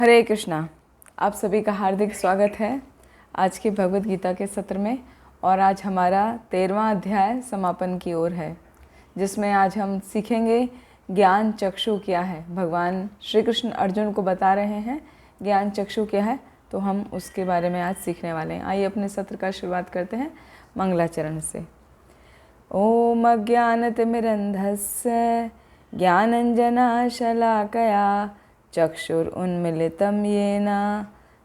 हरे कृष्णा। आप सभी का हार्दिक स्वागत है आज के भगवत गीता के सत्र में। और आज हमारा 13वां अध्याय समापन की ओर है, जिसमें आज हम सीखेंगे ज्ञान चक्षु क्या है। भगवान श्री कृष्ण अर्जुन को बता रहे हैं ज्ञान चक्षु क्या है, तो हम उसके बारे में आज सीखने वाले हैं। आइए अपने सत्र का शुरुआत करते हैं मंगलाचरण से। ओम अज्ञानतिमिरन्धस्य ज्ञानञ्जनशलाकया चक्षुरुन्मीलितं येन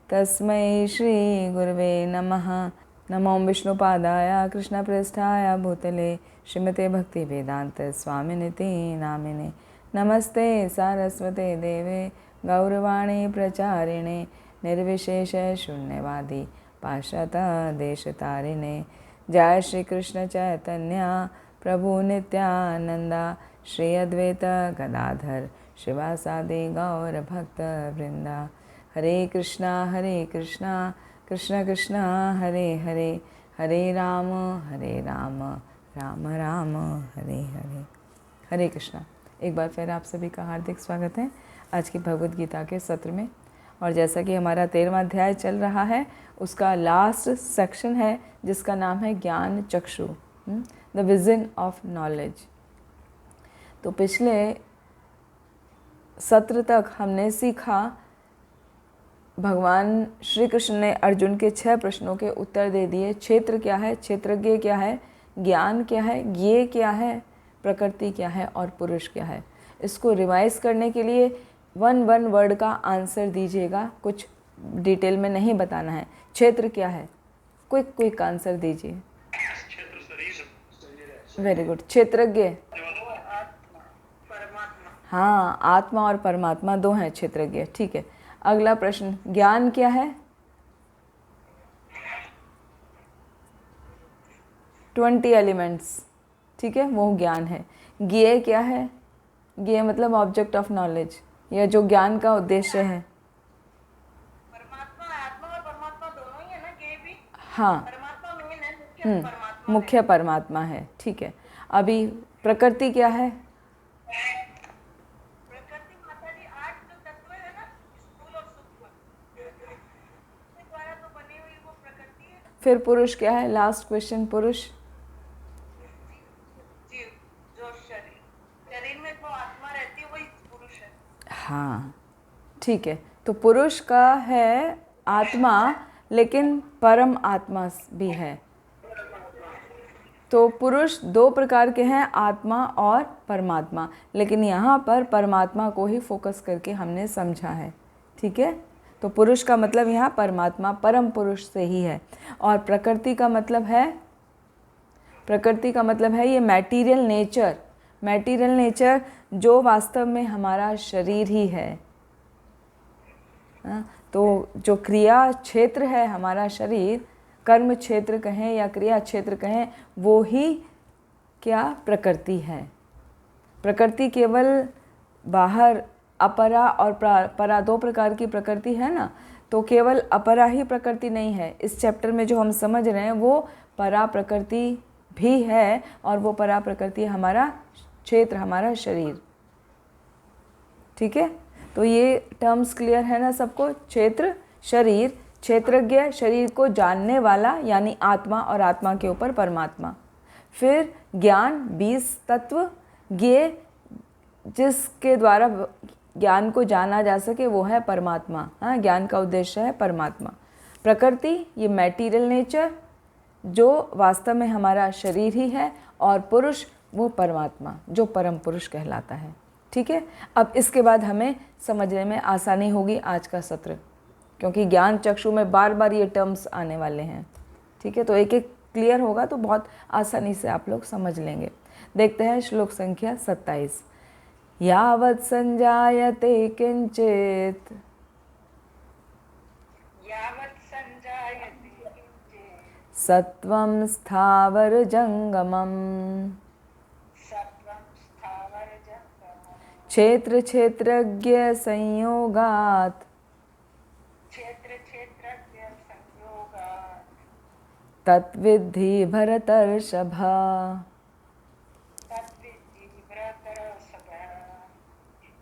तस्मै श्रीगुरवे नमः। नमो विष्णुपादाय कृष्णप्रेष्ठाय भूतले श्रीमते भक्तिवेदान्तस्वामिनिति नामिने। नमस्ते सारस्वते देवे गौरवाणी प्रचारिणे निर्विशेष शून्यवादी पाश्चात्यदेशतारिणे। जय श्री कृष्ण चैतन्य प्रभु नित्यानंदा श्री अद्वैत गदाधर शिवासादि गौर भक्त वृंदा। हरे कृष्णा कृष्ण कृष्ण हरे हरे, हरे राम राम राम हरे हरे। हरे कृष्णा। एक बार फिर आप सभी का हार्दिक स्वागत है आज की भगवद गीता के सत्र में। और जैसा कि हमारा 13वां अध्याय चल रहा है, उसका लास्ट सेक्शन है जिसका नाम है ज्ञान चक्षु, द विजन ऑफ नॉलेज। तो पिछले सत्र तक हमने सीखा, भगवान श्री कृष्ण ने अर्जुन के 6 प्रश्नों के उत्तर दे दिए। क्षेत्र क्या है, क्षेत्रज्ञ क्या है, ज्ञान क्या है, ज्ञेय क्या है, प्रकृति क्या है और पुरुष क्या है। इसको रिवाइज करने के लिए वन वर्ड का आंसर दीजिएगा, कुछ डिटेल में नहीं बताना है। क्षेत्र क्या है, क्विक आंसर दीजिए। Very good. क्षेत्रज्ञ, हाँ, आत्मा और परमात्मा दो हैं क्षेत्रज्ञ, ठीक है। अगला प्रश्न, ज्ञान क्या है? 20 एलिमेंट्स, ठीक है, वो ज्ञान है। ज्ञेय क्या है? ज्ञेय मतलब ऑब्जेक्ट ऑफ नॉलेज, या जो ज्ञान का उद्देश्य है। परमात्मा, आत्मा और परमात्मा दोनों ही है ना, ज्ञेय भी। हाँ, परमात्मा मेन है, मुख्य परमात्मा मुख्य परमात्मा है, ठीक है। अभी प्रकृति क्या है? प्रकृति माता जी 8 जो तत्व है ना, स्थूल और सूक्ष्म, उसके द्वारा तो बनी हुई वो प्रकृति है। फिर पुरुष क्या है? लास्ट क्वेश्चन, पुरुष। जीव, जो शरीर में जो आत्मा रहती है वही पुरुष है। हाँ, ठीक है। तो पुरुष का है आत्मा, लेकिन परम आत्मा भी है। तो पुरुष 2 प्रकार के हैं, आत्मा और परमात्मा, लेकिन यहाँ पर परमात्मा को ही फोकस करके हमने समझा है, ठीक है। तो पुरुष का मतलब यहाँ परमात्मा, परम पुरुष से ही है। और प्रकृति का मतलब है ये मैटीरियल नेचर जो वास्तव में हमारा शरीर ही है। तो जो क्रिया क्षेत्र है हमारा शरीर, कर्म क्षेत्र कहें या क्रिया क्षेत्र कहें, वो ही क्या प्रकृति है। प्रकृति केवल बाहर अपरा और परा 2 प्रकार की प्रकृति है ना, तो केवल अपरा ही प्रकृति नहीं है। इस चैप्टर में जो हम समझ रहे हैं वो परा प्रकृति भी है, और वो परा प्रकृति हमारा क्षेत्र, हमारा शरीर, ठीक है। तो ये टर्म्स क्लियर है ना सबको? क्षेत्र, शरीर, क्षेत्रज्ञ, शरीर को जानने वाला यानी आत्मा, और आत्मा के ऊपर परमात्मा। फिर ज्ञान 20 तत्व, ज्ञेय जिसके द्वारा ज्ञान को जाना जा सके वो है परमात्मा। हाँ, ज्ञान का उद्देश्य है परमात्मा। प्रकृति, ये मैटीरियल नेचर जो वास्तव में हमारा शरीर ही है, और पुरुष वो परमात्मा जो परम पुरुष कहलाता है, ठीक है। अब इसके बाद हमें समझने में आसानी होगी आज का सत्र, क्योंकि ज्ञान चक्षु में बार ये टर्म्स आने वाले हैं, ठीक है। तो एक एक क्लियर होगा तो बहुत आसानी से आप लोग समझ लेंगे। देखते हैं श्लोक संख्या 27। यावत् संजायते किंचित सत्वं स्थावर जंगमम् क्षेत्र क्षेत्रज्ञ संयोगात् तत्विद्धि भरतर्षभ।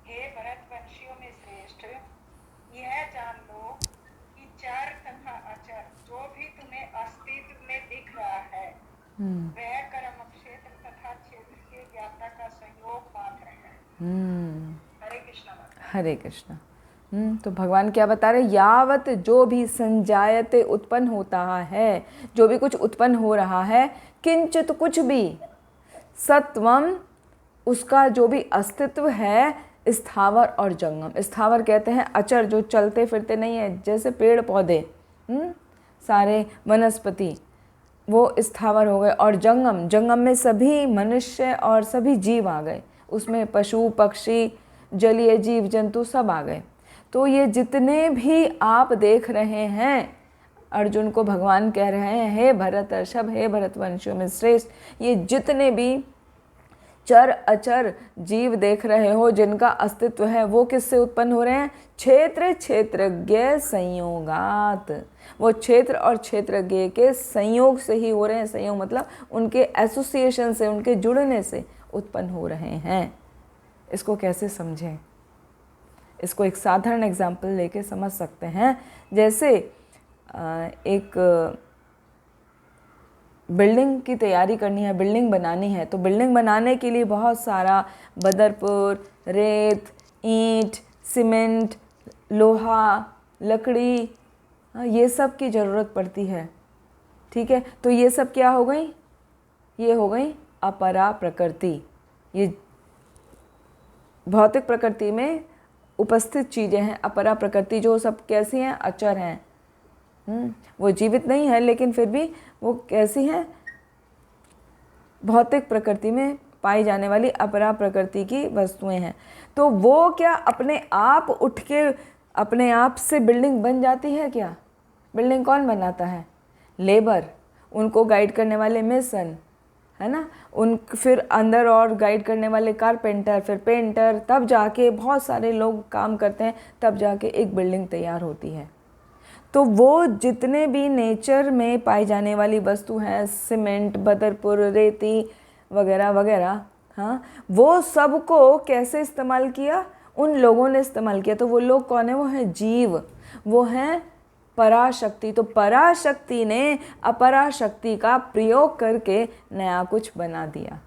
हे भरतवंशियों में श्रेष्ठ, यह वह कर्म क्षेत्र तथा क्षेत्र के ज्ञाता का संयोग मात्र है। हरे कृष्णा माता। हरे कृष्णा। तो भगवान क्या बता रहे, यावत जो भी संजायते उत्पन्न होता है, जो भी कुछ उत्पन्न हो रहा है, किंचित कुछ भी, सत्वम उसका जो भी अस्तित्व है, स्थावर और जंगम। स्थावर कहते हैं अचर, जो चलते फिरते नहीं है, जैसे पेड़ पौधे, सारे वनस्पति वो स्थावर हो गए। और जंगम, जंगम में सभी मनुष्य और सभी जीव आ गए, उसमें पशु पक्षी जलीय जीव जंतु सब आ गए। तो ये जितने भी आप देख रहे हैं, अर्जुन को भगवान कह रहे हैं, हे भरतर्षभ, हे भरतवंशियों में श्रेष्ठ, ये जितने भी चर अचर जीव देख रहे हो, जिनका अस्तित्व है, वो किससे उत्पन्न हो रहे हैं? क्षेत्र क्षेत्रज्ञ संयोगात। वो क्षेत्र और क्षेत्रज्ञ के संयोग से ही हो रहे हैं। संयोग मतलब उनके एसोसिएशन से, उनके जुड़ने से उत्पन्न हो रहे हैं। इसको कैसे समझें? इसको एक साधारण एग्जाम्पल लेके समझ सकते हैं। जैसे एक बिल्डिंग की तैयारी करनी है, बिल्डिंग बनानी है, तो बिल्डिंग बनाने के लिए बहुत सारा बदरपुर, रेत, ईंट, सीमेंट, लोहा, लकड़ी, ये सब की ज़रूरत पड़ती है। ठीक है, तो ये सब क्या हो गई? ये हो गई अपरा प्रकृति। ये भौतिक प्रकृति में उपस्थित चीज़ें हैं। अपरा प्रकृति जो सब कैसी हैं? अचर हैं। वो जीवित नहीं है, लेकिन फिर भी वो कैसी हैं? भौतिक प्रकृति में पाई जाने वाली अपरा प्रकृति की वस्तुएं हैं। तो वो क्या अपने आप उठ के अपने आप से बिल्डिंग बन जाती है क्या? बिल्डिंग कौन बनाता है? लेबर, उनको गाइड करने वाले मेसन, है ना, उन फिर अंदर और गाइड करने वाले कारपेंटर, फिर पेंटर, तब जाके बहुत सारे लोग काम करते हैं, तब जाके एक बिल्डिंग तैयार होती है। तो वो जितने भी नेचर में पाई जाने वाली वस्तु हैं, सीमेंट, बदरपुर, रेती वगैरह वगैरह, हाँ, वो सबको कैसे इस्तेमाल किया? उन लोगों ने इस्तेमाल किया। तो वो लोग कौन है? वो हैं जीव, वो हैं पराशक्ति। तो पराशक्ति ने अपराशक्ति का प्रयोग करके नया कुछ बना दिया।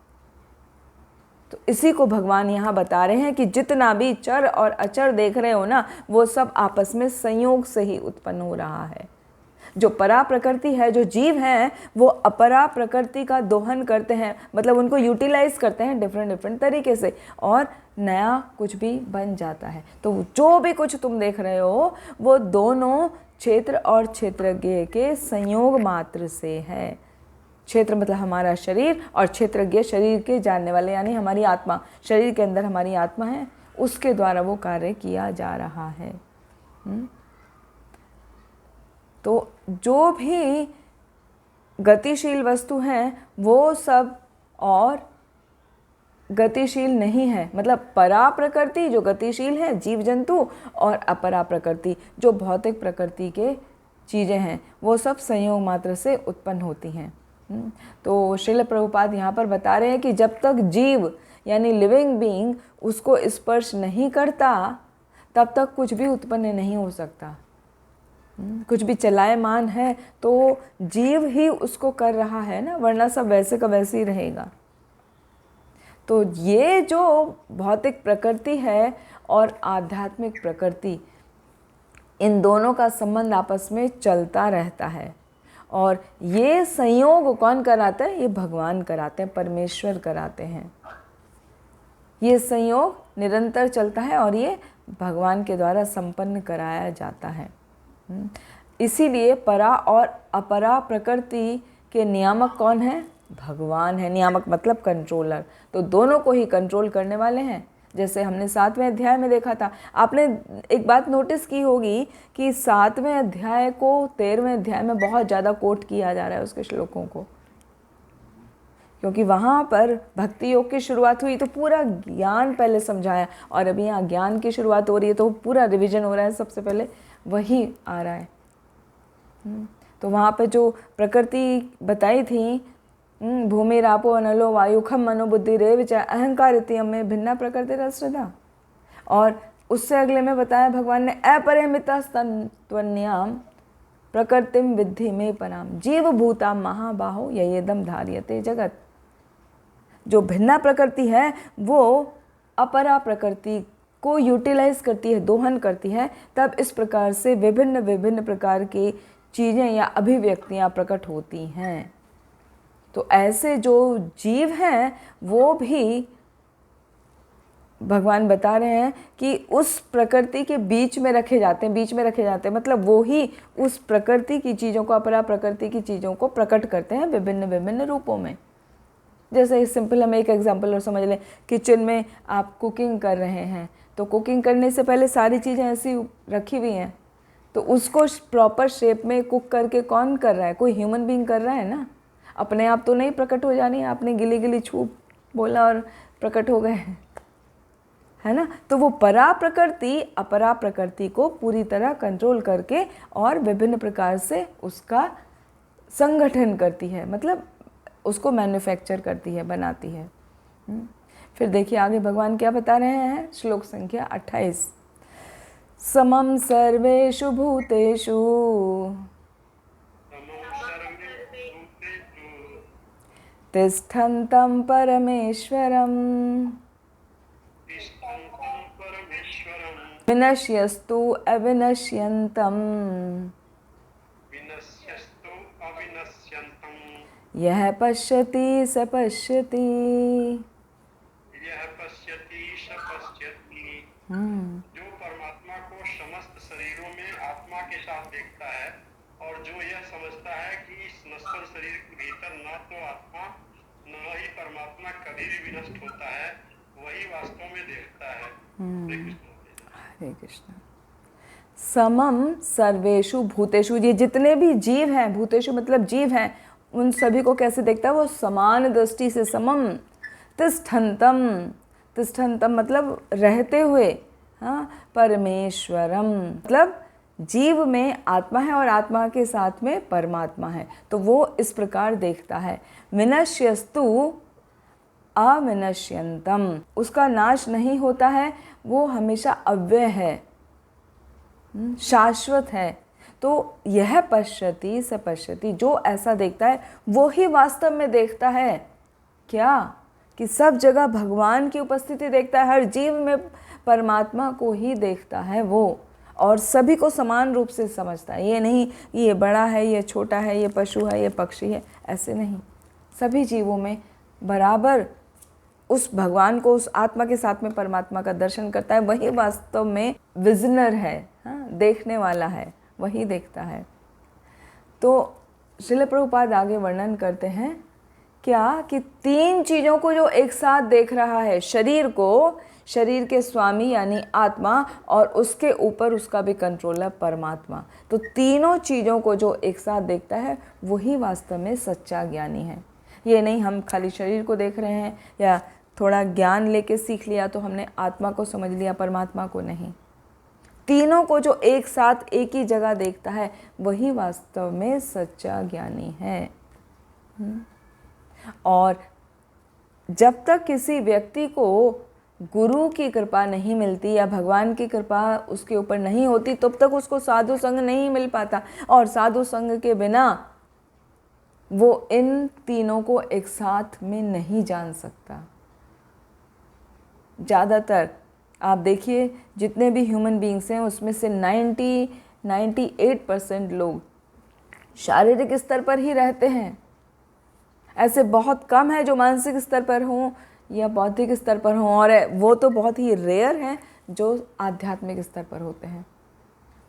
तो इसी को भगवान यहाँ बता रहे हैं कि जितना भी चर और अचर देख रहे हो ना, वो सब आपस में संयोग से ही उत्पन्न हो रहा है। जो परा प्रकृति है, जो जीव हैं, वो अपरा प्रकृति का दोहन करते हैं, मतलब उनको यूटिलाइज करते हैं डिफरेंट तरीके से, और नया कुछ भी बन जाता है। तो जो भी कुछ तुम देख रहे हो, वो दोनों क्षेत्र और क्षेत्रज्ञ के संयोग मात्र से है। क्षेत्र मतलब हमारा शरीर, और क्षेत्रज्ञ शरीर के जानने वाले, यानी हमारी आत्मा। शरीर के अंदर हमारी आत्मा है, उसके द्वारा वो कार्य किया जा रहा है। तो जो भी गतिशील वस्तु हैं, वो सब और गतिशील नहीं है। मतलब परा प्रकृति जो गतिशील है, जीव जंतु, और अपरा प्रकृति जो भौतिक प्रकृति के चीज़ें हैं, वो सब संयोग मात्र से उत्पन्न होती हैं। तो श्रील प्रभुपाद यहाँ पर बता रहे हैं कि जब तक जीव यानी लिविंग बीइंग उसको स्पर्श नहीं करता, तब तक कुछ भी उत्पन्न नहीं हो सकता। कुछ भी चलायमान है तो जीव ही उसको कर रहा है ना, वरना सब वैसे का वैसे ही रहेगा। तो ये जो भौतिक प्रकृति है और आध्यात्मिक प्रकृति, इन दोनों का संबंध आपस में चलता रहता है। और ये संयोग कौन कराता है? ये भगवान कराते हैं, परमेश्वर कराते हैं। ये संयोग निरंतर चलता है और ये भगवान के द्वारा संपन्न कराया जाता है। इसीलिए परा और अपरा प्रकृति के नियामक कौन है? भगवान है। नियामक मतलब कंट्रोलर। तो दोनों को ही कंट्रोल करने वाले हैं। जैसे हमने 7वें अध्याय में देखा था, आपने एक बात नोटिस की होगी कि 7वें अध्याय को 13वें अध्याय में बहुत ज़्यादा कोट किया जा रहा है उसके श्लोकों को, क्योंकि वहाँ पर भक्ति योग की शुरुआत हुई तो पूरा ज्ञान पहले समझाया, और अभी यहाँ ज्ञान की शुरुआत हो रही है तो पूरा रिवीजन हो रहा है, सबसे पहले वही आ रहा है। तो वहाँ पे जो प्रकृति बताई थी, भूमि रापो अनलो वायु खम मनोबुद्धि रे विचार अहंकार इति में भिन्ना प्रकृति रसदा, और उससे अगले में बताया भगवान ने अपरिमिता तन्त्वन्याम प्रकृतिम विद्धि में पराम जीव भूता महाबाहो ययेदम धार्यते जगत। जो भिन्ना प्रकृति है वो अपरा प्रकृति को यूटिलाइज करती है, दोहन करती है, तब इस प्रकार से विभिन्न विभिन्न प्रकार की चीज़ें या अभिव्यक्तियाँ प्रकट होती हैं। तो ऐसे जो जीव हैं वो भी भगवान बता रहे हैं कि उस प्रकृति के बीच में रखे जाते हैं, बीच में रखे जाते हैं, मतलब वो ही उस प्रकृति की चीज़ों को, अपरा प्रकृति की चीज़ों को प्रकट करते हैं विभिन्न विभिन्न रूपों में। जैसे सिंपल हम एक एग्जांपल और समझ लें, किचन में आप कुकिंग कर रहे हैं, तो कुकिंग करने से पहले सारी चीज़ें ऐसी रखी हुई हैं, तो उसको प्रॉपर शेप में कुक करके कौन कर रहा है? कोई ह्यूमन बीइंग कर रहा है ना। अपने आप तो नहीं प्रकट हो जानी है, आपने गिली गिली छू बोला और प्रकट हो गए, है ना। तो वो परा प्रकृति अपरा प्रकृति को पूरी तरह कंट्रोल करके और विभिन्न प्रकार से उसका संगठन करती है, मतलब उसको मैन्युफैक्चर करती है, बनाती है। फिर देखिए आगे भगवान क्या बता रहे हैं, श्लोक संख्या 28। समम सर्वेषु भूतेषु तिष्ठन्तं परमेश्वरम् विनश्यस्तु अविनश्यन्तम् यह पश्यति स पश्यति। जो परमात्मा को समस्त शरीरों में आत्मा के साथ देखता है और जो यह समझता है कि इस नश्वर शरीर के भीतर न तो आत्मा न ही परमात्मा कभी भी विनष्ट होता है, वही वास्तव में देखता है। हरे कृष्ण। समम सर्वेषु भूतेषु, ये जितने भी जीव हैं, भूतेषु मतलब जीव हैं, उन सभी को कैसे देखता है? वो समान दृष्टि से। समम तिष्ठन्तम, तिष्ठन्तम मतलब रहते हुए, हाँ, परमेश्वरम मतलब जीव में आत्मा है और आत्मा के साथ में परमात्मा है, तो वो इस प्रकार देखता है। विनश्यस्तु अविनश्यन्तम, उसका नाश नहीं होता है, वो हमेशा अव्यय है, शाश्वत है। तो यह पश्यति स पश्यति, जो ऐसा देखता है वो ही वास्तव में देखता है। क्या? कि सब जगह भगवान की उपस्थिति देखता है, हर जीव में परमात्मा को ही देखता है वो, और सभी को समान रूप से समझता है। ये नहीं ये बड़ा है, ये छोटा है, ये पशु है, ये पक्षी है, ऐसे नहीं। सभी जीवों में बराबर उस भगवान को, उस आत्मा के साथ में परमात्मा का दर्शन करता है, वही वास्तव में विजनर है, हाँ, देखने वाला है, वही देखता है। तो श्रील प्रभुपाद आगे वर्णन करते हैं क्या कि तीन चीज़ों को जो एक साथ देख रहा है, शरीर को, शरीर के स्वामी यानी आत्मा, और उसके ऊपर उसका भी कंट्रोलर परमात्मा, तो तीनों चीज़ों को जो एक साथ देखता है वही वास्तव में सच्चा ज्ञानी है। ये नहीं हम खाली शरीर को देख रहे हैं या थोड़ा ज्ञान लेके सीख लिया तो हमने आत्मा को समझ लिया, परमात्मा को नहीं। तीनों को जो एक साथ एक ही जगह देखता है वही वास्तव में सच्चा ज्ञानी है। और जब तक किसी व्यक्ति को गुरु की कृपा नहीं मिलती या भगवान की कृपा उसके ऊपर नहीं होती, तब तक उसको साधु संग नहीं मिल पाता, और साधु संग के बिना वो इन तीनों को एक साथ में नहीं जान सकता। ज़्यादातर आप देखिए जितने भी ह्यूमन बीइंग्स हैं उसमें से 98% लोग शारीरिक स्तर पर ही रहते हैं। ऐसे बहुत कम है जो मानसिक स्तर पर हों या बौद्धिक स्तर पर हों, और वो तो बहुत ही रेयर हैं जो आध्यात्मिक स्तर पर होते हैं।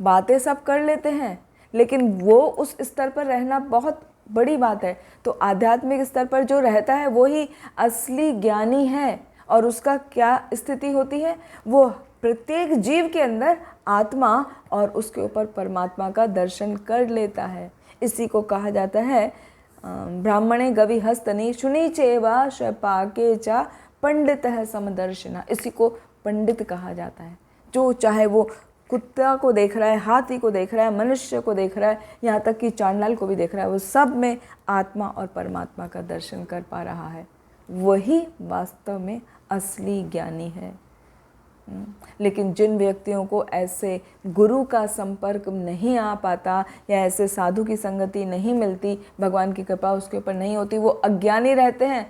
बातें सब कर लेते हैं लेकिन वो उस स्तर पर रहना बहुत बड़ी बात है। तो आध्यात्मिक स्तर पर जो रहता है वो ही असली ज्ञानी है, और उसका क्या स्थिति होती है? वो प्रत्येक जीव के अंदर आत्मा और उसके ऊपर परमात्मा का दर्शन कर लेता है। इसी को कहा जाता है ब्राह्मणे गवि हस्तनि शुनि चेवा शपाके चा पंडितः समदर्शिना। इसी को पंडित कहा जाता है। जो चाहे वो कुत्ता को देख रहा है, हाथी को देख रहा है, मनुष्य को देख रहा है, यहाँ तक कि चांडाल को भी देख रहा है, वो सब में आत्मा और परमात्मा का दर्शन कर पा रहा है। वही वास्तव में असली ज्ञानी है। लेकिन जिन व्यक्तियों को ऐसे गुरु का संपर्क नहीं आ पाता या ऐसे साधु की संगति नहीं मिलती, भगवान की कृपा उसके ऊपर नहीं होती, वो अज्ञानी रहते हैं।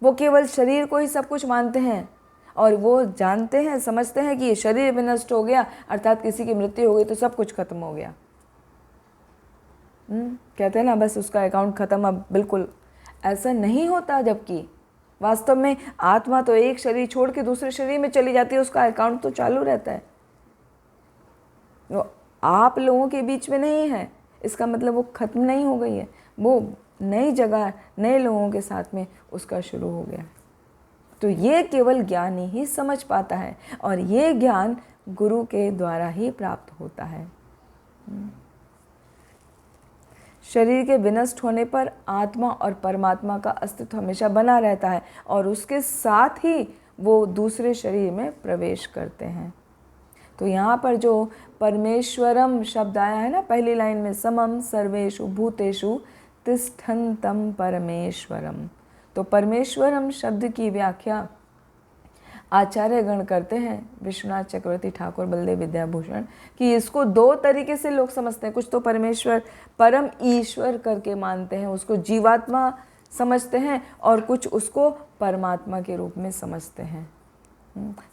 वो केवल शरीर को ही सब कुछ मानते हैं और वो जानते हैं, समझते हैं कि ये शरीर विनष्ट हो गया अर्थात किसी की मृत्यु हो गई तो सब कुछ खत्म हो गया। कहते हैं ना बस उसका अकाउंट ख़त्म, अब बिल्कुल ऐसा नहीं होता। जबकि वास्तव में आत्मा तो एक शरीर छोड़ के दूसरे शरीर में चली जाती है, उसका अकाउंट तो चालू रहता है। वो आप लोगों के बीच में नहीं है, इसका मतलब वो ख़त्म नहीं हो गई है, वो नई जगह नए लोगों के साथ में उसका शुरू हो गया। तो ये केवल ज्ञानी ही समझ पाता है और ये ज्ञान गुरु के द्वारा ही प्राप्त होता है। शरीर के विनष्ट होने पर आत्मा और परमात्मा का अस्तित्व हमेशा बना रहता है और उसके साथ ही वो दूसरे शरीर में प्रवेश करते हैं। तो यहाँ पर जो परमेश्वरम शब्द आया है ना पहली लाइन में, समम सर्वेषु भूतेषु तिष्ठन्तं परमेश्वरम, तो परमेश्वरम शब्द की व्याख्या आचार्य गण करते हैं, विश्वनाथ चक्रवर्ती ठाकुर, बलदेव विद्याभूषण, कि इसको दो तरीके से लोग समझते हैं। कुछ तो परमेश्वर परम ईश्वर करके मानते हैं, उसको जीवात्मा समझते हैं, और कुछ उसको परमात्मा के रूप में समझते हैं।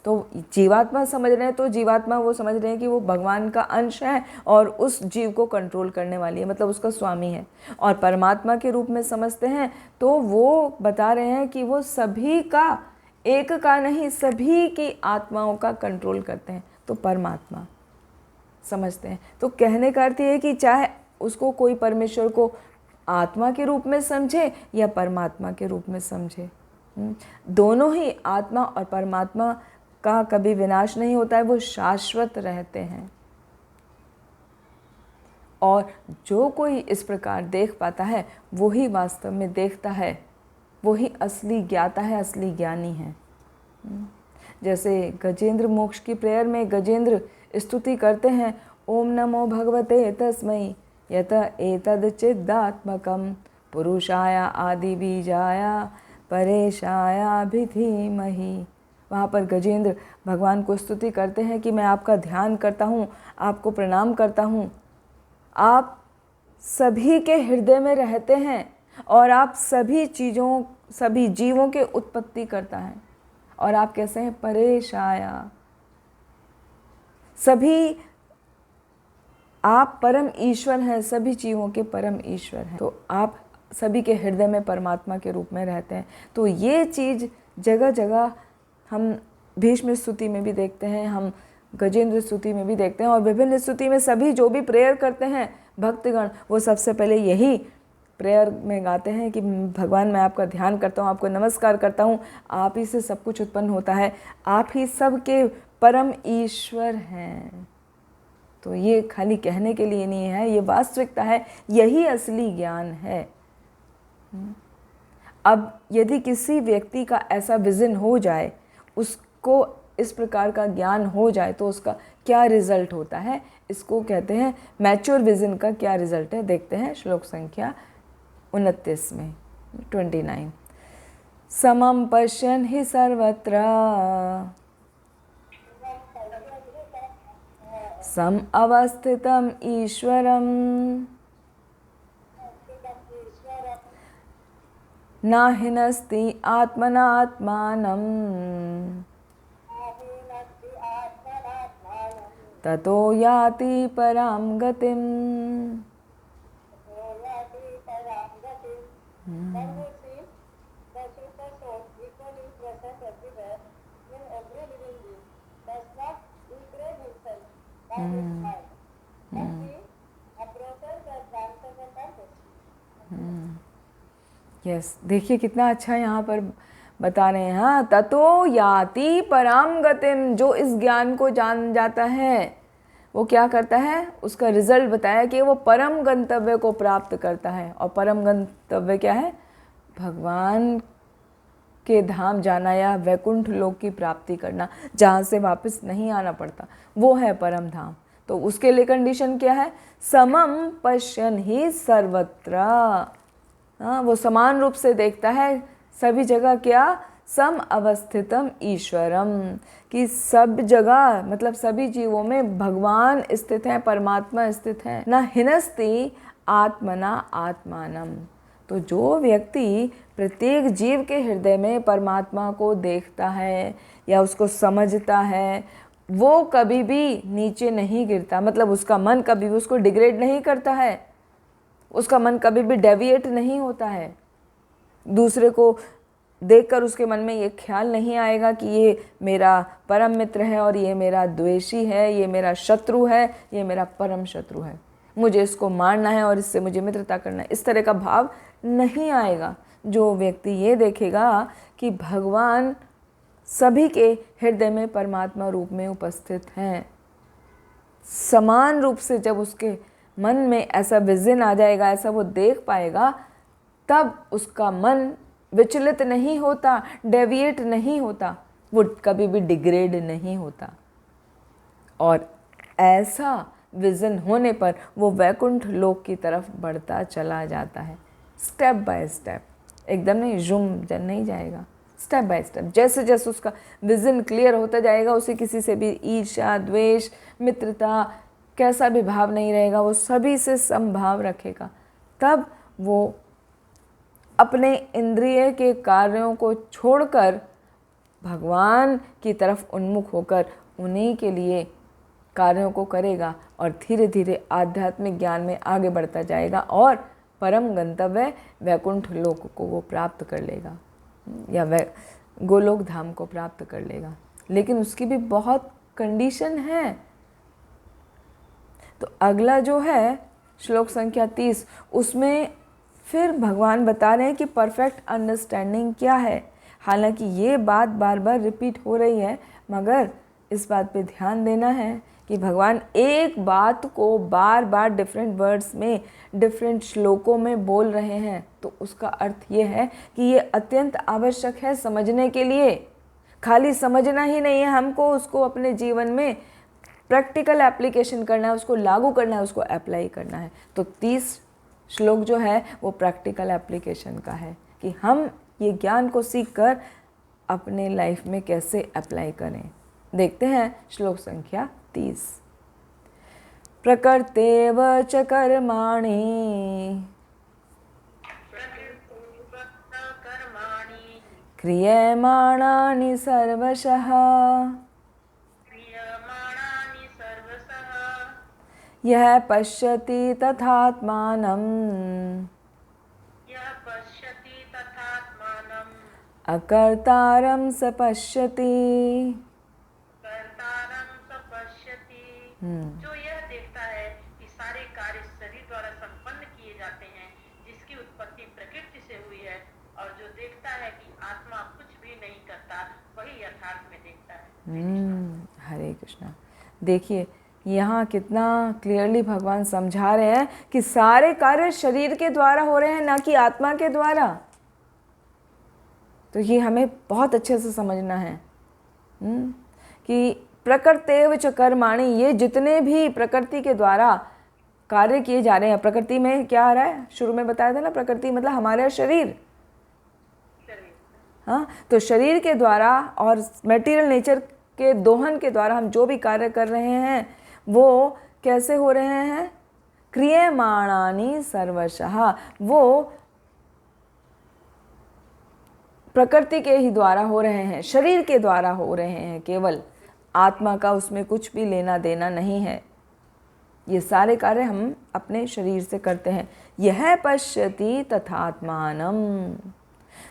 तो जीवात्मा समझ रहे हैं तो जीवात्मा वो समझ रहे हैं कि वो भगवान का अंश है और उस जीव को कंट्रोल करने वाली है, मतलब उसका स्वामी है। और परमात्मा के रूप में समझते हैं तो वो बता रहे हैं कि वो सभी का, एक का नहीं, सभी की आत्माओं का कंट्रोल करते हैं, तो परमात्मा समझते हैं। तो कहने का अर्थ ये है कि चाहे उसको कोई परमेश्वर को आत्मा के रूप में समझे या परमात्मा के रूप में समझे, दोनों ही आत्मा और परमात्मा का कभी विनाश नहीं होता है, वो शाश्वत रहते हैं। और जो कोई इस प्रकार देख पाता है वही वास्तव में देखता है, वही असली ज्ञाता है, असली ज्ञानी है। जैसे गजेंद्र मोक्ष की प्रेयर में गजेंद्र स्तुति करते हैं, ओम नमो भगवते तस्मै यत एतद चिदात्मकम पुरुषाया आदि बीजाया परेशाया भी धीमहि। वहाँ पर गजेंद्र भगवान को स्तुति करते हैं कि मैं आपका ध्यान करता हूँ, आपको प्रणाम करता हूँ, आप सभी के हृदय में रहते हैं और आप सभी चीज़ों, सभी जीवों के उत्पत्ति करता है। और आप कैसे हैं? परेशाया, सभी आप परम ईश्वर हैं, सभी जीवों के परम ईश्वर हैं, तो आप सभी के हृदय में परमात्मा के रूप में रहते हैं। तो ये चीज़ जगह जगह हम भीष्म स्तुति में भी देखते हैं, हम गजेंद्र स्तुति में भी देखते हैं, और विभिन्न स्तुति में सभी जो भी प्रेयर करते हैं भक्तगण, वो सबसे पहले यही प्रेयर में गाते हैं कि भगवान मैं आपका ध्यान करता हूँ, आपको नमस्कार करता हूँ, आप ही से सब कुछ उत्पन्न होता है, आप ही सब के परम ईश्वर हैं। तो ये खाली कहने के लिए नहीं है, ये वास्तविकता है, यही असली ज्ञान है। अब यदि किसी व्यक्ति का ऐसा विजन हो जाए, उसको इस प्रकार का ज्ञान हो जाए, तो उसका क्या रिजल्ट होता है, इसको कहते हैं मैच्योर विजन का क्या रिजल्ट है। देखते हैं श्लोक संख्या 29 में 29, समम पश्यन् हि सर्वत्र सम अवस्थितम ईश्वरम न हिनस्ति आत्मनात्मानं ततो याति परां गतिम्। यस, देखिए कितना अच्छा यहाँ पर बता रहे हैं। हाँ, ततो याति पराम गतिम, जो इस ज्ञान को जान जाता है वो क्या करता है, उसका रिजल्ट बताया कि वो परम गंतव्य को प्राप्त करता है। और परम गंतव्य क्या है? भगवान के धाम जाना या वैकुंठ लोक की प्राप्ति करना, जहाँ से वापस नहीं आना पड़ता, वो है परम धाम। तो उसके लिए कंडीशन क्या है? समम पश्यन् हि सर्वत्र, हाँ, वो समान रूप से देखता है सभी जगह। क्या? सम अवस्थितम ईश्वरम, कि सब जगह मतलब सभी जीवों में भगवान स्थित हैं, परमात्मा स्थित हैं। न हिनस्ति आत्मना आत्मानम, तो जो व्यक्ति प्रत्येक जीव के हृदय में परमात्मा को देखता है या उसको समझता है, वो कभी भी नीचे नहीं गिरता। मतलब उसका मन कभी भी उसको डिग्रेड नहीं करता है, उसका मन कभी भी डेविएट नहीं होता है। दूसरे को देखकर उसके मन में ये ख्याल नहीं आएगा कि ये मेरा परम मित्र है और ये मेरा द्वेषी है, ये मेरा शत्रु है, ये मेरा परम शत्रु है, मुझे इसको मारना है और इससे मुझे मित्रता करना है, इस तरह का भाव नहीं आएगा। जो व्यक्ति ये देखेगा कि भगवान सभी के हृदय में परमात्मा रूप में उपस्थित हैं, समान रूप से जब उसके मन में ऐसा विजन आ जाएगा, ऐसा वो देख पाएगा, तब उसका मन विचलित नहीं होता, डेविएट नहीं होता, वो कभी भी डिग्रेड नहीं होता। और ऐसा विजन होने पर वो वैकुंठ लोक की तरफ बढ़ता चला जाता है, स्टेप बाय स्टेप, एकदम नहीं झूम नहीं जाएगा, स्टेप बाय स्टेप। जैसे जैसे उसका विजन क्लियर होता जाएगा, उसे किसी से भी ईर्ष्या, द्वेष, मित्रता, कैसा भी भाव नहीं रहेगा, वो सभी से समभाव रखेगा। तब वो अपने इंद्रिय के कार्यों को छोड़कर भगवान की तरफ उन्मुख होकर उन्हीं के लिए कार्यों को करेगा और धीरे धीरे आध्यात्मिक ज्ञान में आगे बढ़ता जाएगा और परम गंतव्य वैकुंठ लोक को वो प्राप्त कर लेगा या गोलोक धाम को प्राप्त कर लेगा। लेकिन उसकी भी बहुत कंडीशन है। तो अगला जो है श्लोक संख्या 30, उसमें फिर भगवान बता रहे हैं कि परफेक्ट अंडरस्टैंडिंग क्या है। हालांकि ये बात बार बार रिपीट हो रही है, मगर इस बात पे ध्यान देना है कि भगवान एक बात को बार बार डिफरेंट वर्ड्स में, डिफरेंट श्लोकों में बोल रहे हैं, तो उसका अर्थ ये है कि ये अत्यंत आवश्यक है समझने के लिए। खाली समझना ही नहीं है, हमको उसको अपने जीवन में प्रैक्टिकल एप्लीकेशन करना है, उसको लागू करना है, उसको अप्लाई करना है। तो 30 श्लोक जो है वो प्रैक्टिकल एप्लीकेशन का है कि हम ये ज्ञान को सीखकर अपने लाइफ में कैसे अप्लाई करें। देखते हैं श्लोक संख्या 30। प्रकृतेव च कर्माणि क्रियमाणानि सर्वशः यह पश्यति तथात्मानम् अकर्तारं स पश्यति। जो यह देखता है कि सारे कार्य शरीर द्वारा संपन्न किए जाते हैं, जिसकी उत्पत्ति प्रकृति से हुई है, और जो देखता है कि आत्मा कुछ भी नहीं करता, वही यथार्थ में देखता है। हरे कृष्णा। देखिए यहाँ कितना क्लियरली भगवान समझा रहे हैं कि सारे कार्य शरीर के द्वारा हो रहे हैं, ना कि आत्मा के द्वारा। तो ये हमें बहुत अच्छे से समझना है कि प्रकृतेव च कर्माणि, ये जितने भी प्रकृति के द्वारा कार्य किए जा रहे हैं। प्रकृति में क्या आ रहा है, शुरू में बताया था ना, प्रकृति मतलब हमारा शरीर। हाँ, तो शरीर के द्वारा और मटेरियल नेचर के दोहन के द्वारा हम जो भी कार्य कर रहे हैं वो कैसे हो रहे हैं? क्रियमाणानि सर्वशः, वो प्रकृति के ही द्वारा हो रहे हैं, शरीर के द्वारा हो रहे हैं केवल। आत्मा का उसमें कुछ भी लेना देना नहीं है। ये सारे कार्य हम अपने शरीर से करते हैं। यह पश्यति तथात्मानम,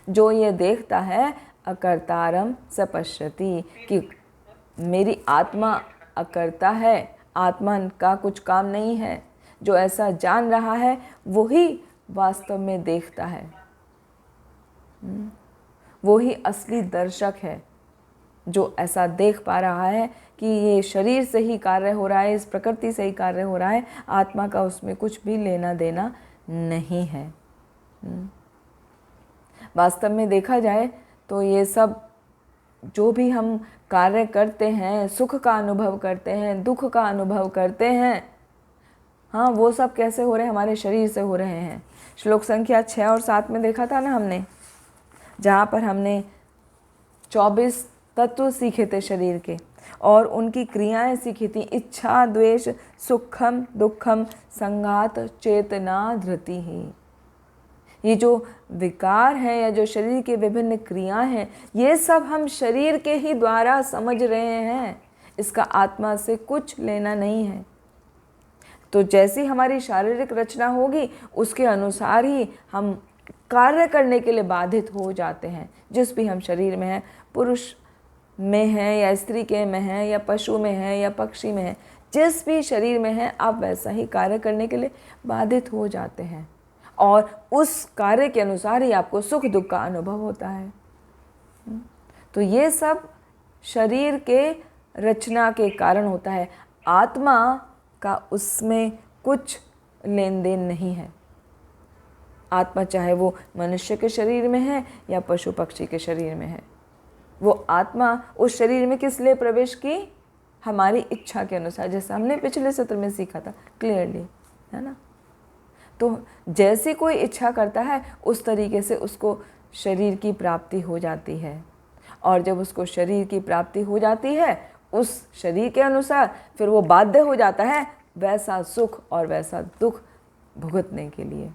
जो ये देखता है, अकर्तारम स पश्यति, कि मेरी आत्मा अकर्ता है, आत्मा का कुछ काम नहीं है। जो ऐसा जान रहा है वही वास्तव में देखता है, वो ही असली दर्शक है, जो ऐसा देख पा रहा है कि ये शरीर से ही कार्य हो रहा है, इस प्रकृति से ही कार्य हो रहा है, आत्मा का उसमें कुछ भी लेना देना नहीं है। वास्तव में देखा जाए तो ये सब जो भी हम कार्य करते हैं, सुख का अनुभव करते हैं, दुख का अनुभव करते हैं, हाँ, वो सब कैसे हो रहे हैं? हमारे शरीर से हो रहे हैं। श्लोक संख्या 6 और 7 में देखा था ना हमने, जहाँ पर हमने 24 तत्व सीखे थे शरीर के और उनकी क्रियाएं सीखी थी। इच्छा, द्वेष, सुखम, दुखम, संघात, चेतना, धृति ही। ये जो विकार हैं या जो शरीर की विभिन्न क्रियाएं हैं, ये सब हम शरीर के ही द्वारा समझ रहे हैं, इसका आत्मा से कुछ लेना नहीं है। तो जैसी हमारी शारीरिक रचना होगी उसके अनुसार ही हम कार्य करने के लिए बाधित हो जाते हैं। जिस भी हम शरीर में हैं, पुरुष में हैं या स्त्री के में हैं या पशु में हैं या पक्षी में हैं, जिस भी शरीर में हैं आप वैसा ही कार्य करने के लिए बाधित हो जाते हैं और उस कार्य के अनुसार ही आपको सुख दुख का अनुभव होता है। तो ये सब शरीर के रचना के कारण होता है। आत्मा का उसमें कुछ लेन देन नहीं है। आत्मा चाहे वो मनुष्य के शरीर में है या पशु पक्षी के शरीर में है, वो आत्मा उस शरीर में किस लिए प्रवेश की? हमारी इच्छा के अनुसार, जैसा हमने पिछले सत्र में सीखा था क्लियरली, है ना। तो जैसी कोई इच्छा करता है उस तरीके से उसको शरीर की प्राप्ति हो जाती है और जब उसको शरीर की प्राप्ति हो जाती है उस शरीर के अनुसार फिर वो बाध्य हो जाता है वैसा सुख और वैसा दुख भुगतने के लिए।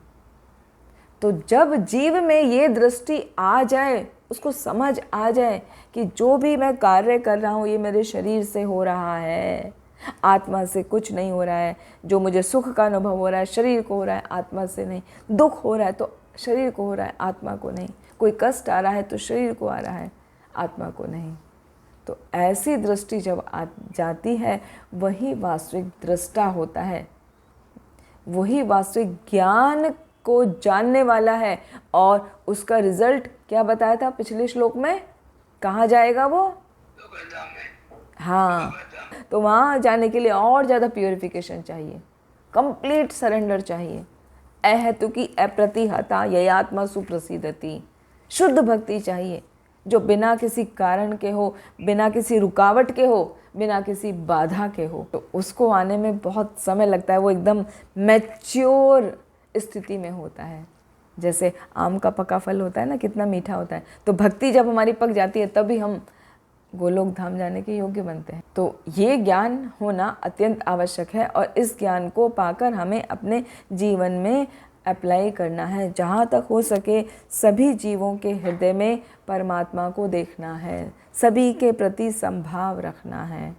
तो जब जीव में ये दृष्टि आ जाए, उसको समझ आ जाए कि जो भी मैं कार्य कर रहा हूँ ये मेरे शरीर से हो रहा है, आत्मा से कुछ नहीं हो रहा है। जो मुझे सुख का अनुभव हो रहा है शरीर को हो रहा है, आत्मा से नहीं। दुख हो रहा है तो शरीर को हो रहा है, आत्मा को नहीं। कोई कष्ट आ रहा है तो शरीर को आ रहा है, आत्मा को नहीं। तो ऐसी दृष्टि जब आ जाती है वही वास्तविक दृष्टा होता है, वही वास्तविक ज्ञान को जानने वाला है। और उसका रिजल्ट क्या बताया था पिछले श्लोक में? कहाँ जाएगा वो? हाँ, तो वहाँ जाने के लिए और ज़्यादा प्योरिफिकेशन चाहिए, कंप्लीट सरेंडर चाहिए। अहेतुकी अप्रतिहता ये आत्मा सुप्रसिद्धति, शुद्ध भक्ति चाहिए जो बिना किसी कारण के हो, बिना किसी रुकावट के हो, बिना किसी बाधा के हो। तो उसको आने में बहुत समय लगता है, वो एकदम मैच्योर स्थिति में होता है। जैसे आम का पका फल होता है ना, कितना मीठा होता है। तो भक्ति जब हमारी पक जाती है तभी हम गोलोक धाम जाने के योग्य बनते हैं। तो ये ज्ञान होना अत्यंत आवश्यक है और इस ज्ञान को पाकर हमें अपने जीवन में अप्लाई करना है। जहाँ तक हो सके सभी जीवों के हृदय में परमात्मा को देखना है, सभी के प्रति संभाव रखना है।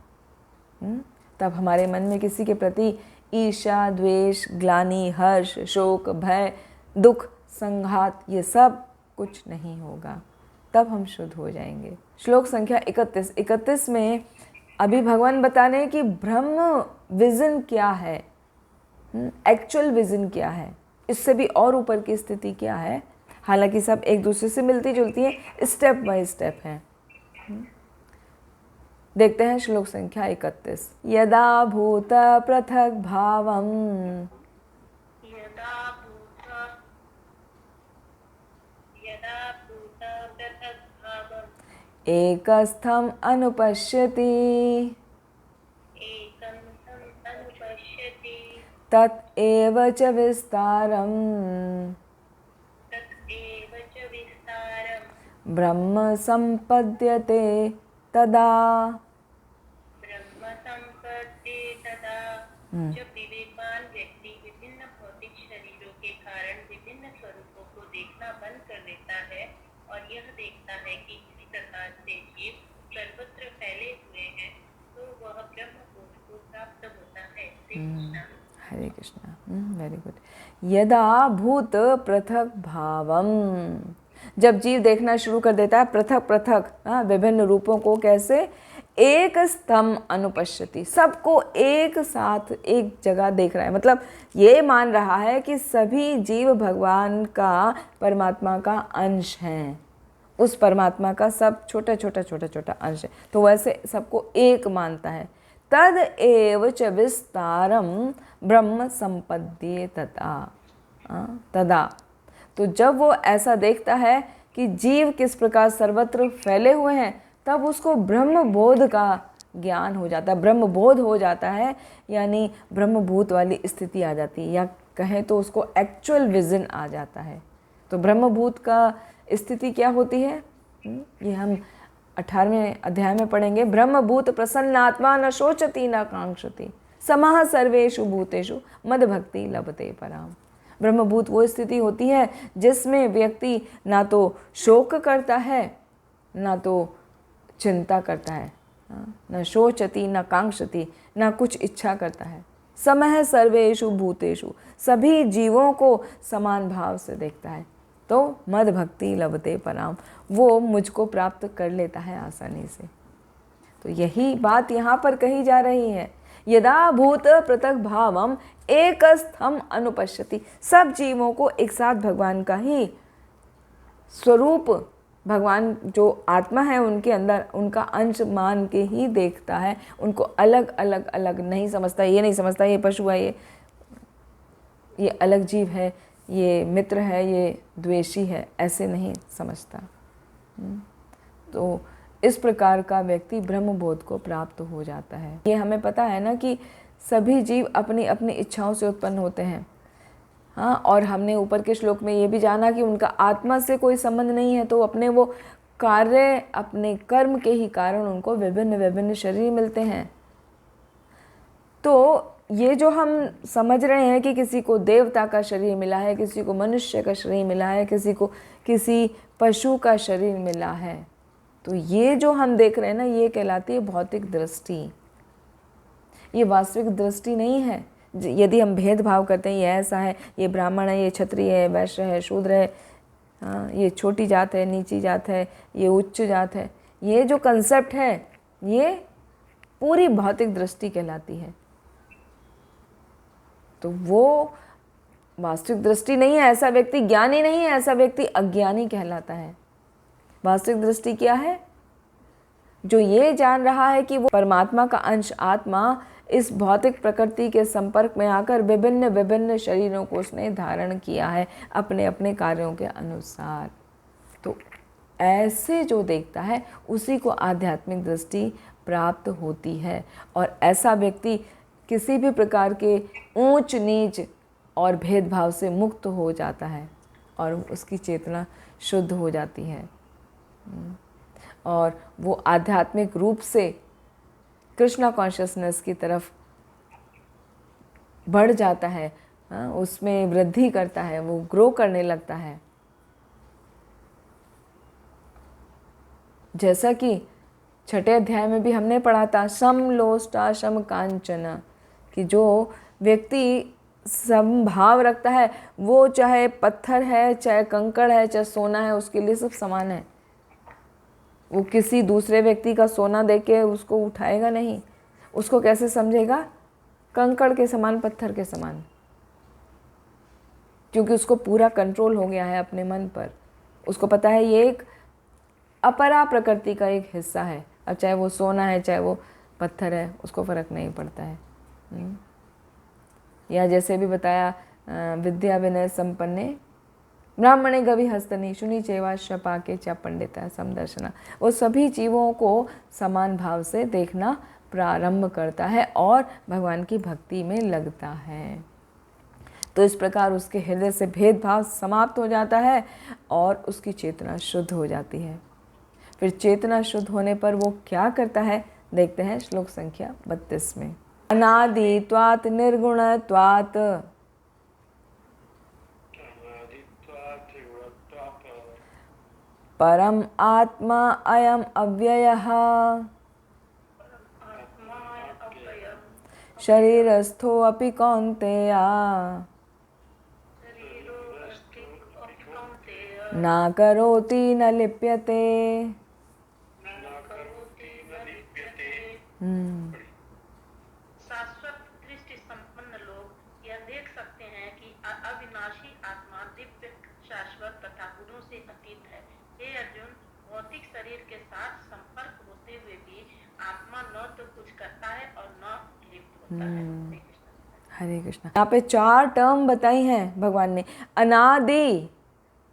तब हमारे मन में किसी के प्रति ईर्ष्या, द्वेष, ग्लानि, हर्ष, शोक, भय, दुख, संघात ये सब कुछ नहीं होगा। तब हम शुद्ध हो जाएंगे। श्लोक संख्या 31 में अभी भगवान बता रहे हैं कि ब्रह्म विजन क्या है, एक्चुअल विजन क्या है, इससे भी और ऊपर की स्थिति क्या है। हालांकि सब एक दूसरे से मिलती जुलती है, स्टेप बाय स्टेप है। देखते हैं श्लोक संख्या 31। यदा भूत पृथक भावम एकस्थम अनुपश्यति तत् एव च विस्तारम ब्रह्म संपद्यते तदा। जब विवेकवान व्यक्ति विभिन्न भौतिक शरीरों के कारण विभिन्न स्वरूपों को देखना बंद कर देता है और यह देखता है कि इस प्रकार से जीव सर्वत्र फैले हुए हैं, तो वह ब्रह्म बोध को प्राप्त होता है। हरे कृष्णा, वेरी गुड। यदा भूत पृथक भावम, जब जीव देखना शुरू कर देता है पृथक पृथक विभिन्न रूपों को, कैसे? एक स्तम अनुपश्यति, सबको एक साथ एक जगह देख रहा है। मतलब ये मान रहा है कि सभी जीव भगवान का, परमात्मा का अंश हैं, उस परमात्मा का सब छोटा छोटा छोटा छोटा अंश है। तो वैसे सबको एक मानता है। तद एव च विस्तारम ब्रह्म संपद्ये तदा। तो जब वो ऐसा देखता है कि जीव किस प्रकार सर्वत्र फैले हुए हैं, तब उसको ब्रह्म बोध का ज्ञान हो जाता है, ब्रह्म बोध हो जाता है, यानी ब्रह्मभूत वाली स्थिति आ जाती है, या कहें तो उसको एक्चुअल विजन आ जाता है। तो ब्रह्मभूत का स्थिति क्या होती है? ये हम 18वें अध्याय में पढ़ेंगे, ब्रह्मभूत प्रसन्नात्मा न शोचति न कांक्षति समः सर्वेषु भूतेषु मद भक्ति लभते पराम। ब्रह्मभूत वो स्थिति होती है जिसमें व्यक्ति ना तो शोक करता है ना तो चिंता करता है, न शोचति न कांक्षति, न कुछ इच्छा करता है। समः सर्वेषु भूतेषु, सभी जीवों को समान भाव से देखता है। तो मद भक्ति लभते पराम, वो मुझको प्राप्त कर लेता है आसानी से। तो यही बात यहाँ पर कही जा रही है, यदा भूत पृथक भावम एकस्थम अनुपश्यति। सब जीवों को एक साथ भगवान का ही स्वरूप, भगवान जो आत्मा है उनके अंदर उनका अंश मान के ही देखता है, उनको अलग अलग अलग नहीं समझता। ये नहीं समझता ये पशु है, ये अलग जीव है, ये मित्र है, ये द्वेषी है, ऐसे नहीं समझता। तो इस प्रकार का व्यक्ति ब्रह्मबोध को प्राप्त हो जाता है। ये हमें पता है ना कि सभी जीव अपनी अपनी इच्छाओं से उत्पन्न होते हैं। हाँ, और हमने ऊपर के श्लोक में ये भी जाना कि उनका आत्मा से कोई संबंध नहीं है, तो अपने वो कार्य, अपने कर्म के ही कारण उनको विभिन्न विभिन्न शरीर मिलते हैं। तो ये जो हम समझ रहे हैं कि किसी को देवता का शरीर मिला है, किसी को मनुष्य का शरीर मिला है, किसी को किसी पशु का शरीर मिला है, तो ये जो हम देख रहे हैं ना, ये कहलाती है भौतिक दृष्टि। ये वास्तविक दृष्टि नहीं है। यदि हम भेदभाव करते हैं, ये ऐसा है, ये ब्राह्मण है, ये क्षत्रिय है, वैश्य है, शूद्र है, हाँ, ये छोटी जात है, नीची जात है, ये उच्च जात है, ये जो कंसेप्ट है ये पूरी भौतिक दृष्टि कहलाती है। तो वो वास्तविक दृष्टि नहीं है। ऐसा व्यक्ति ज्ञानी नहीं है, ऐसा व्यक्ति अज्ञानी कहलाता है। वास्तविक दृष्टि क्या है? जो ये जान रहा है कि वो परमात्मा का अंश आत्मा इस भौतिक प्रकृति के संपर्क में आकर विभिन्न विभिन्न शरीरों को उसने धारण किया है अपने अपने कार्यों के अनुसार। तो ऐसे जो देखता है उसी को आध्यात्मिक दृष्टि प्राप्त होती है। और ऐसा व्यक्ति किसी भी प्रकार के ऊंच नीच और भेदभाव से मुक्त हो जाता है और उसकी चेतना शुद्ध हो जाती है और वो आध्यात्मिक रूप से कृष्णा कॉन्शियसनेस की तरफ बढ़ जाता है, उसमें वृद्धि करता है, वो ग्रो करने लगता है। जैसा कि छठे अध्याय में भी हमने पढ़ा था, सम लोष्टा सम कांचन, कि जो व्यक्ति समभाव रखता है वो चाहे पत्थर है, चाहे कंकड़ है, चाहे सोना है, उसके लिए सब समान है। वो किसी दूसरे व्यक्ति का सोना देख के उसको उठाएगा नहीं, उसको कैसे समझेगा? कंकड़ के समान, पत्थर के समान, क्योंकि उसको पूरा कंट्रोल हो गया है अपने मन पर। उसको पता है ये एक अपरा प्रकृति का एक हिस्सा है। अब चाहे वो सोना है चाहे वो पत्थर है, उसको फर्क नहीं पड़ता है। या जैसे भी बताया, विद्या विनय संपन्ने ब्राह्मणे गवि हस्तनी शुनि चेवा शपाके च पंडिता समदर्शना। वो सभी जीवों को समान भाव से देखना प्रारंभ करता है और भगवान की भक्ति में लगता है। तो इस प्रकार उसके हृदय से भेदभाव समाप्त हो जाता है और उसकी चेतना शुद्ध हो जाती है। फिर चेतना शुद्ध होने पर वो क्या करता है, देखते हैं श्लोक संख्या 32 में। अनादित्वात् निर्गुणत्वात् परम आत्मा अयम अव्ययः शरीरस्थो अपि कौन्तेय न करोति न लिप्यते। शाश्वत दृष्टि संपन्न लोग यह देख सकते हैं कि अविनाशी आत्मा दिव्य, शाश्वत तथा गुणों से अतीत है। हे अर्जुन, भौतिक शरीर के साथ संपर्क होते हुए भी आत्मा न तो कुछ करता है और न लिप्त होता है। हरे कृष्णा। यहाँ पे 4 टर्म बताई हैं भगवान ने। अनादि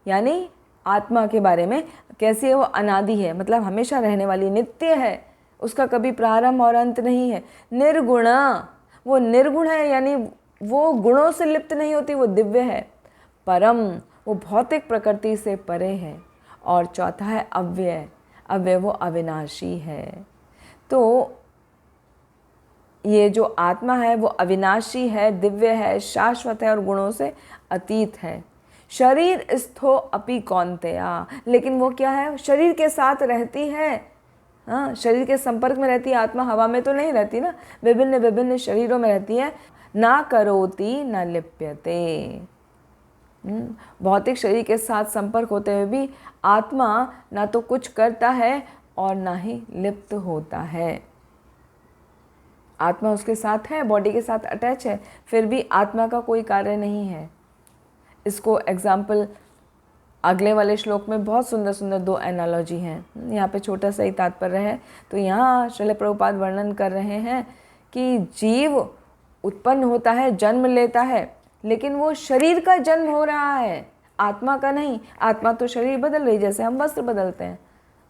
यानी आत्मा के बारे में, कैसी है वो? अनादि है, मतलब हमेशा रहने वाली, नित्य है, उसका कभी प्रारंभ और अंत नहीं है। निर्गुण, वो निर्गुण है, यानी वो गुणों से लिप्त नहीं होती, वो दिव्य है। परम, वो भौतिक प्रकृति से परे है। और चौथा है अव्यय। अव्यय वो अविनाशी है। तो ये जो आत्मा है वो अविनाशी है, दिव्य है, शाश्वत है और गुणों से अतीत है। शरीर स्थो अपि कौन्तेया, लेकिन वो क्या है, शरीर के साथ रहती है। हाँ, शरीर के संपर्क में रहती है। आत्मा हवा में तो नहीं रहती ना, विभिन्न विभिन्न शरीरों में रहती है। ना करोति न लिप्यते। भौतिक शरीर के साथ संपर्क होते हुए भी आत्मा ना तो कुछ करता है और ना ही लिप्त होता है। आत्मा उसके साथ है, बॉडी के साथ अटैच है, फिर भी आत्मा का कोई कार्य नहीं है। इसको एग्जाम्पल अगले वाले श्लोक में बहुत सुंदर सुंदर 2 एनालॉजी हैं। यहाँ पे छोटा सा ही तात्पर्य है। तो यहाँ श्रील प्रभुपाद वर्णन कर रहे हैं कि जीव उत्पन्न होता है, जन्म लेता है, लेकिन वो शरीर का जन्म हो रहा है, आत्मा का नहीं। आत्मा तो शरीर बदल रही, जैसे हम वस्त्र बदलते हैं,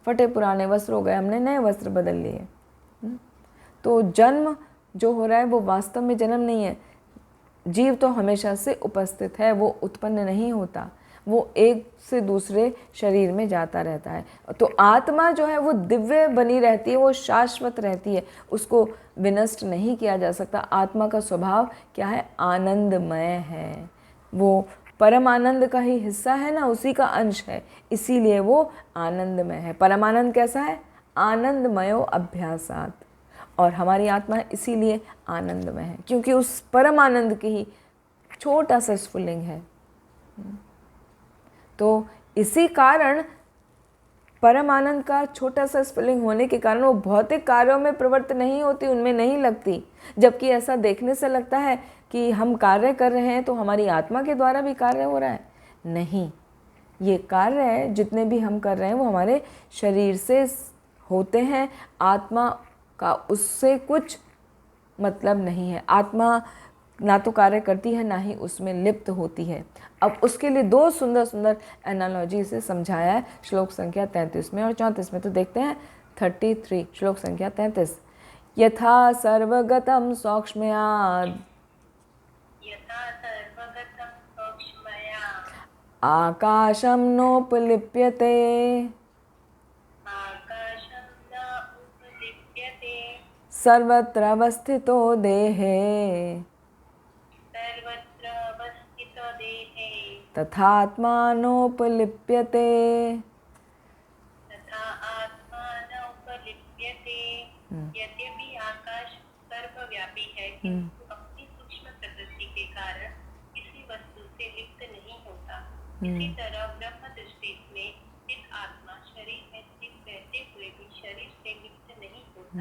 फटे पुराने वस्त्र हो गए, हमने नए वस्त्र बदल लिए। तो जन्म जो हो रहा है वो वास्तव में जन्म नहीं है। जीव तो हमेशा से उपस्थित है, वो उत्पन्न नहीं होता, वो एक से दूसरे शरीर में जाता रहता है। तो आत्मा जो है वो दिव्य बनी रहती है, वो शाश्वत रहती है, उसको विनष्ट नहीं किया जा सकता। आत्मा का स्वभाव क्या है, आनंदमय है, वो परम आनंद का ही हिस्सा है ना, उसी का अंश है, इसीलिए वो आनंदमय है। परमानंद कैसा है, आनंदमयो अभ्यासात, और हमारी आत्मा इसीलिए आनंदमय है, क्योंकि उस परम आनंद की ही छोटा सा स्फुलिंग है। तो इसी कारण परम आनंद का छोटा सा स्फुलिंग होने के कारण वो भौतिक कार्यों में प्रवृत्त नहीं होती, उनमें नहीं लगती। जबकि ऐसा देखने से लगता है कि हम कार्य कर रहे हैं तो हमारी आत्मा के द्वारा भी कार्य हो रहा है। नहीं, ये कार्य है जितने भी हम कर रहे हैं वो हमारे शरीर से होते हैं, आत्मा का उससे कुछ मतलब नहीं है। आत्मा ना तो कार्य करती है, ना ही उसमें लिप्त होती है। अब उसके लिए 2 सुंदर सुंदर एनालॉजी से समझाया है श्लोक संख्या 33 में और 34 में। तो देखते हैं 33, श्लोक संख्या 33। यथा सर्वगतम सौक्ष्मयाद आकाशम नोपलिप्यते सर्वत्र अवस्थितो देहे तथात्मानोपलिप्यते। यद्यपि आकाश सर्वव्यापी है, किंतु अपनी सूक्ष्म प्रकृति के कारण किसी वस्तु से लिप्त नहीं होता। इसी तरह ब्रह्म दृष्टि में जिस आत्मा शरीर में स्थित रहते हुए भी शरीर से लिप्त नहीं होता।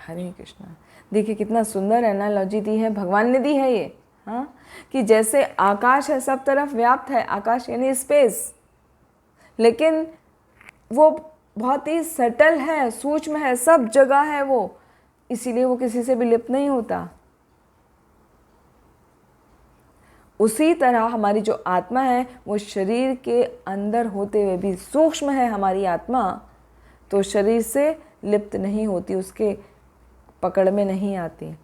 हरे कृष्णा। देखिए कितना सुंदर एनालॉजी दी है, भगवान ने दी है ये। हाँ, कि जैसे आकाश है, सब तरफ व्याप्त है, आकाश यानी स्पेस, लेकिन वो बहुत ही सटल है, सूक्ष्म है, सब जगह है वो, इसीलिए वो किसी से भी लिप्त नहीं होता। उसी तरह हमारी जो आत्मा है वो शरीर के अंदर होते हुए भी सूक्ष्म है हमारी आत्मा, तो शरीर से लिप्त नहीं होती, उसके पकड़ में नहीं आती।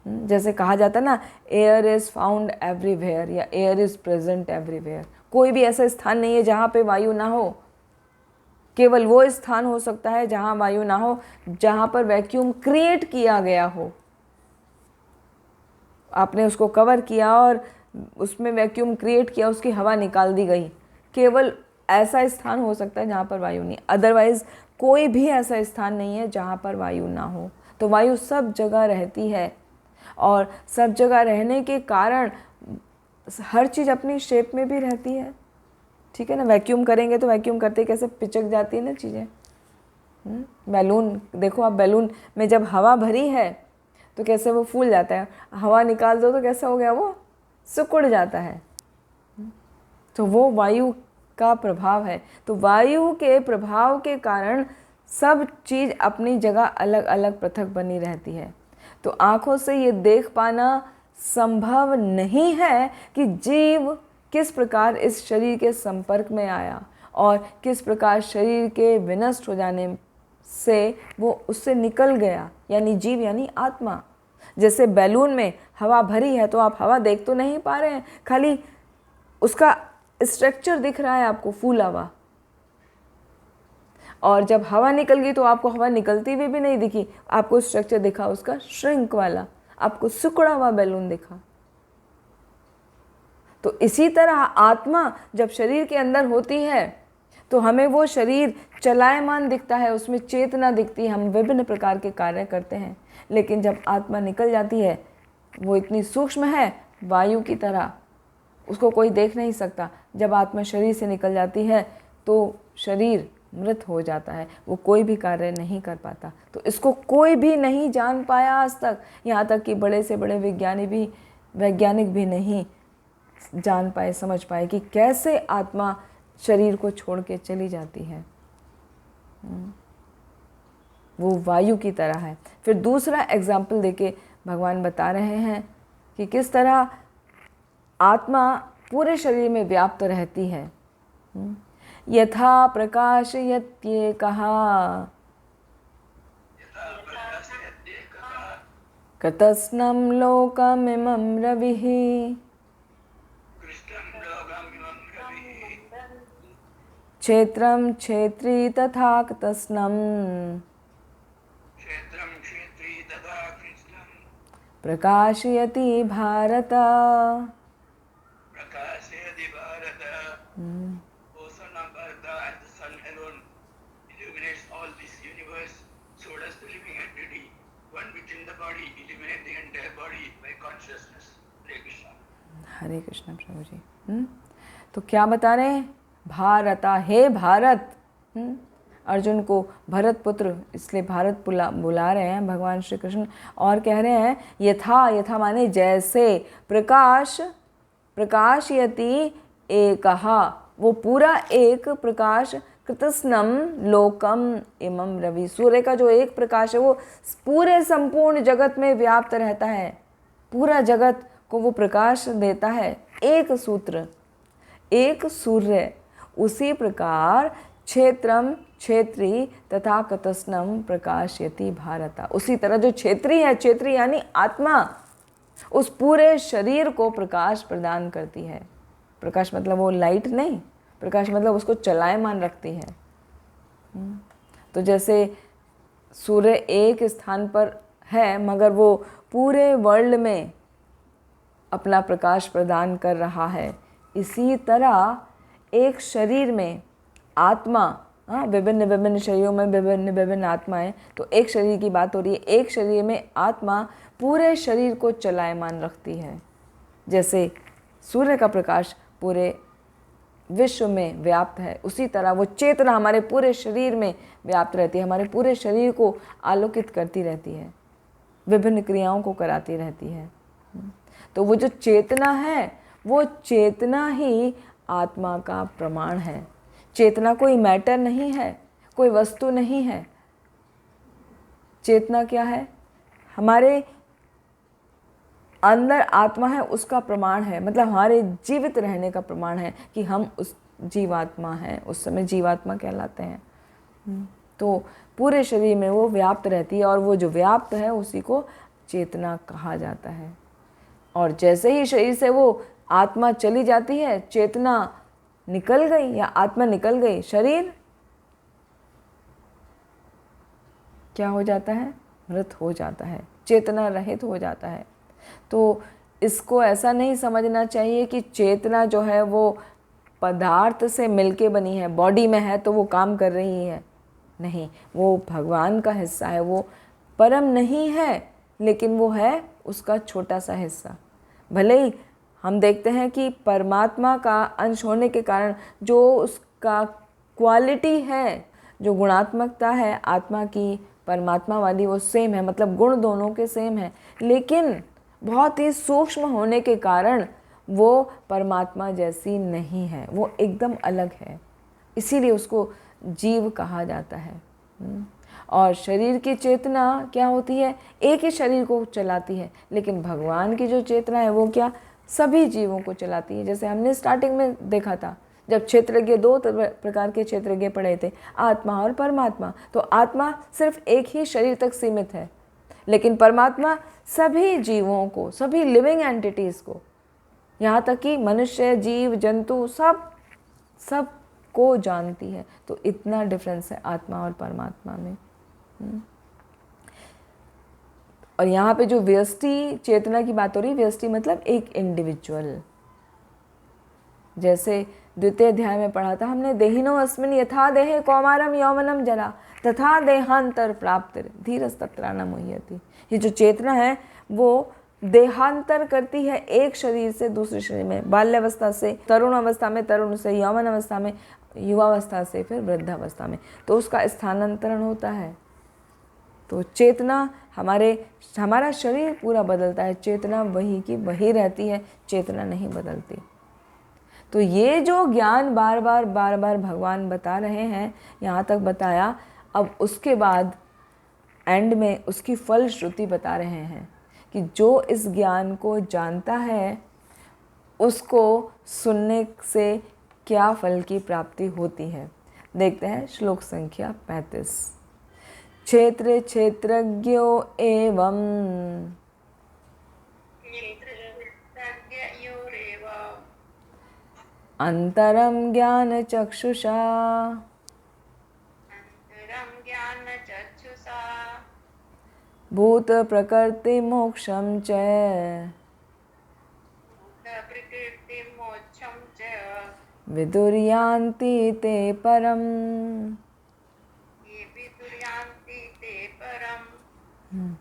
जैसे कहा जाता ना, एयर इज़ फाउंड एवरीवेयर या एयर इज़ प्रेजेंट एवरीवेयर। कोई भी ऐसा स्थान नहीं है जहाँ पे वायु ना हो, केवल वो स्थान हो सकता है जहाँ वायु ना हो, जहाँ पर वैक्यूम क्रिएट किया गया हो। आपने उसको कवर किया और उसमें वैक्यूम क्रिएट किया, उसकी हवा निकाल दी गई, केवल ऐसा स्थान हो सकता है जहाँ पर वायु नहीं, अदरवाइज कोई भी ऐसा स्थान नहीं है जहाँ पर वायु ना हो। तो वायु सब जगह रहती है और सब जगह रहने के कारण हर चीज़ अपनी शेप में भी रहती है। ठीक है ना, वैक्यूम करेंगे तो वैक्यूम करते कैसे पिचक जाती है ना चीज़ें। बैलून देखो आप, बैलून में जब हवा भरी है तो कैसे वो फूल जाता है, हवा निकाल दो तो कैसा हो गया, वो सिकुड़ जाता है। तो वो वायु का प्रभाव है। तो वायु के प्रभाव के कारण सब चीज़ अपनी जगह अलग अलग पृथक बनी रहती है। तो आँखों से ये देख पाना संभव नहीं है कि जीव किस प्रकार इस शरीर के संपर्क में आया और किस प्रकार शरीर के विनष्ट हो जाने से वो उससे निकल गया, यानी जीव यानी आत्मा। जैसे बैलून में हवा भरी है तो आप हवा देख तो नहीं पा रहे हैं, खाली उसका स्ट्रक्चर दिख रहा है आपको फूला हुआ, और जब हवा निकल गई तो आपको हवा निकलती हुई भी नहीं दिखी, आपको स्ट्रक्चर दिखा उसका श्रिंक वाला, आपको सिकुड़ा हुआ बैलून दिखा। तो इसी तरह आत्मा जब शरीर के अंदर होती है तो हमें वो शरीर चलायमान दिखता है, उसमें चेतना दिखती है, हम विभिन्न प्रकार के कार्य करते हैं। लेकिन जब आत्मा निकल जाती है, वो इतनी सूक्ष्म है वायु की तरह, उसको कोई देख नहीं सकता। जब आत्मा शरीर से निकल जाती है तो शरीर मृत हो जाता है, वो कोई भी कार्य नहीं कर पाता। तो इसको कोई भी नहीं जान पाया आज तक, यहाँ तक कि बड़े से बड़े वैज्ञानिक भी नहीं जान पाए, समझ पाए कि कैसे आत्मा शरीर को छोड़ के चली जाती है। वो वायु की तरह है। फिर दूसरा एग्जाम्पल देके भगवान बता रहे हैं कि किस तरह आत्मा पूरे शरीर में व्याप्त रहती है। यथा प्रकाशयत्येकः कृत्स्नं लोकमिमं रविः क्षेत्रं क्षेत्री तथा कृत्स्नं प्रकाशयति भारत। हरे कृष्ण प्रभु जी। तो क्या बता रहे हैं? भारता, हे भारत। अर्जुन को भरत पुत्र इसलिए भारत बुला रहे हैं भगवान श्री कृष्ण, और कह रहे हैं यथा माने जैसे, प्रकाशयति एकहा, वो पूरा एक प्रकाश, कृत्स्नं लोकम इमं रवि, सूर्य का जो एक प्रकाश है वो पूरे संपूर्ण जगत में व्याप्त रहता है, पूरा जगत को वो प्रकाश देता है। एक सूत्र, एक सूर्य, उसी प्रकार क्षेत्रम क्षेत्री तथा कृत्स्नं प्रकाशयति भारत, उसी तरह जो क्षेत्री है, क्षेत्री यानी आत्मा, उस पूरे शरीर को प्रकाश प्रदान करती है। प्रकाश मतलब वो लाइट नहीं, प्रकाश मतलब उसको चलायमान रखती है। तो जैसे सूर्य एक स्थान पर है मगर वो पूरे वर्ल्ड में अपना प्रकाश प्रदान कर रहा है, इसी तरह एक शरीर में आत्मा, विभिन्न शरीरों में विभिन्न आत्माएं, तो एक शरीर की बात हो रही है, एक शरीर में आत्मा पूरे शरीर को चलायमान रखती है। जैसे सूर्य का प्रकाश पूरे विश्व में व्याप्त है, उसी तरह वो चेतना हमारे पूरे शरीर में व्याप्त रहती है, हमारे पूरे शरीर को आलोकित करती रहती है, विभिन्न क्रियाओं को कराती रहती है। तो वो जो चेतना है, वो चेतना ही आत्मा का प्रमाण है। चेतना कोई मैटर नहीं है, कोई वस्तु नहीं है। चेतना क्या है? हमारे अंदर आत्मा है, उसका प्रमाण है, मतलब हमारे जीवित रहने का प्रमाण है कि हम उस जीवात्मा हैं, उस समय जीवात्मा कहलाते हैं। तो पूरे शरीर में वो व्याप्त रहती है, और वो जो व्याप्त है उसी को चेतना कहा जाता है। और जैसे ही शरीर से वो आत्मा चली जाती है, चेतना निकल गई या आत्मा निकल गई, शरीर क्या हो जाता है? मृत हो जाता है, चेतना रहित हो जाता है। तो इसको ऐसा नहीं समझना चाहिए कि चेतना जो है वो पदार्थ से मिलके बनी है, बॉडी में है तो वो काम कर रही है, नहीं, वो भगवान का हिस्सा है, वो परम नहीं है लेकिन वो है उसका छोटा सा हिस्सा। भले ही हम देखते हैं कि परमात्मा का अंश होने के कारण जो उसका क्वालिटी है, जो गुणात्मकता है आत्मा की परमात्मा वाली, वो सेम है, मतलब गुण दोनों के सेम है, लेकिन बहुत ही सूक्ष्म होने के कारण वो परमात्मा जैसी नहीं है, वो एकदम अलग है, इसीलिए उसको जीव कहा जाता है। और शरीर की चेतना क्या होती है? एक ही शरीर को चलाती है, लेकिन भगवान की जो चेतना है वो क्या? सभी जीवों को चलाती है। जैसे हमने स्टार्टिंग में देखा था, जब क्षेत्रज्ञ, दो प्रकार के क्षेत्रज्ञ पढ़े थे, आत्मा और परमात्मा। तो आत्मा सिर्फ एक ही शरीर तक सीमित है, लेकिन परमात्मा सभी जीवों को, सभी लिविंग एंटिटीज़ को, यहाँ तक कि मनुष्य, जीव, जंतु, सब को जानती है। तो इतना डिफरेंस है आत्मा और परमात्मा में। और यहाँ पे जो व्यष्टि चेतना की बात हो रही है, व्यष्टि मतलब एक इंडिविजुअल। जैसे द्वितीय अध्याय में पढ़ा था हमने, देहिनो अस्मिन् यथा देहे कौमारम यौवनम जरा तथा देहांतर प्राप्त धीरस्तत्रा न मुह्यति। ये जो चेतना है वो देहांतर करती है एक शरीर से दूसरे शरीर में, बाल्यावस्था से तरुण अवस्था में, तरुण से यौवन अवस्था में, युवावस्था से फिर वृद्धावस्था में, तो उसका स्थानांतरण होता है। तो चेतना हमारा शरीर पूरा बदलता है, चेतना वही की वही रहती है, चेतना नहीं बदलती। तो ये जो ज्ञान बार बार भगवान बता रहे हैं, यहाँ तक बताया, अब उसके बाद एंड में उसकी फलश्रुति बता रहे हैं कि जो इस ज्ञान को जानता है उसको सुनने से क्या फल की प्राप्ति होती है। देखते हैं श्लोक संख्या 35। क्षेत्र क्षेत्रज्ञो एवं अंतरम ज्ञान चक्षुषा भूत प्रकृति मोक्षम च विदुर्यान्ति ते परम।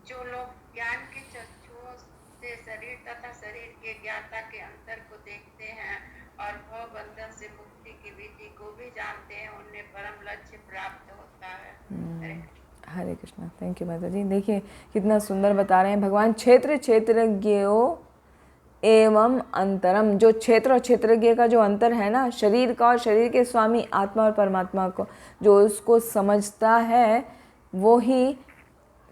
जो लोग ज्ञान के चक्षुओं से शरीर तथा शरीर के ज्ञाता के अंतर को देखते हैं और भव बंधन से मुक्ति की विधि को भी जानते हैं, उन्हें परम लक्ष्य प्राप्त होता है। हरे कृष्णा। थैंक यू माता जी। देखिए कितना सुंदर बता रहे हैं भगवान। क्षेत्र क्षेत्रज्ञो एवं अंतरम, जो क्षेत्र और क्षेत्रज्ञ का जो अंतर है ना, शरीर का और शरीर के स्वामी आत्मा और परमात्मा को, जो उसको समझता है वो ही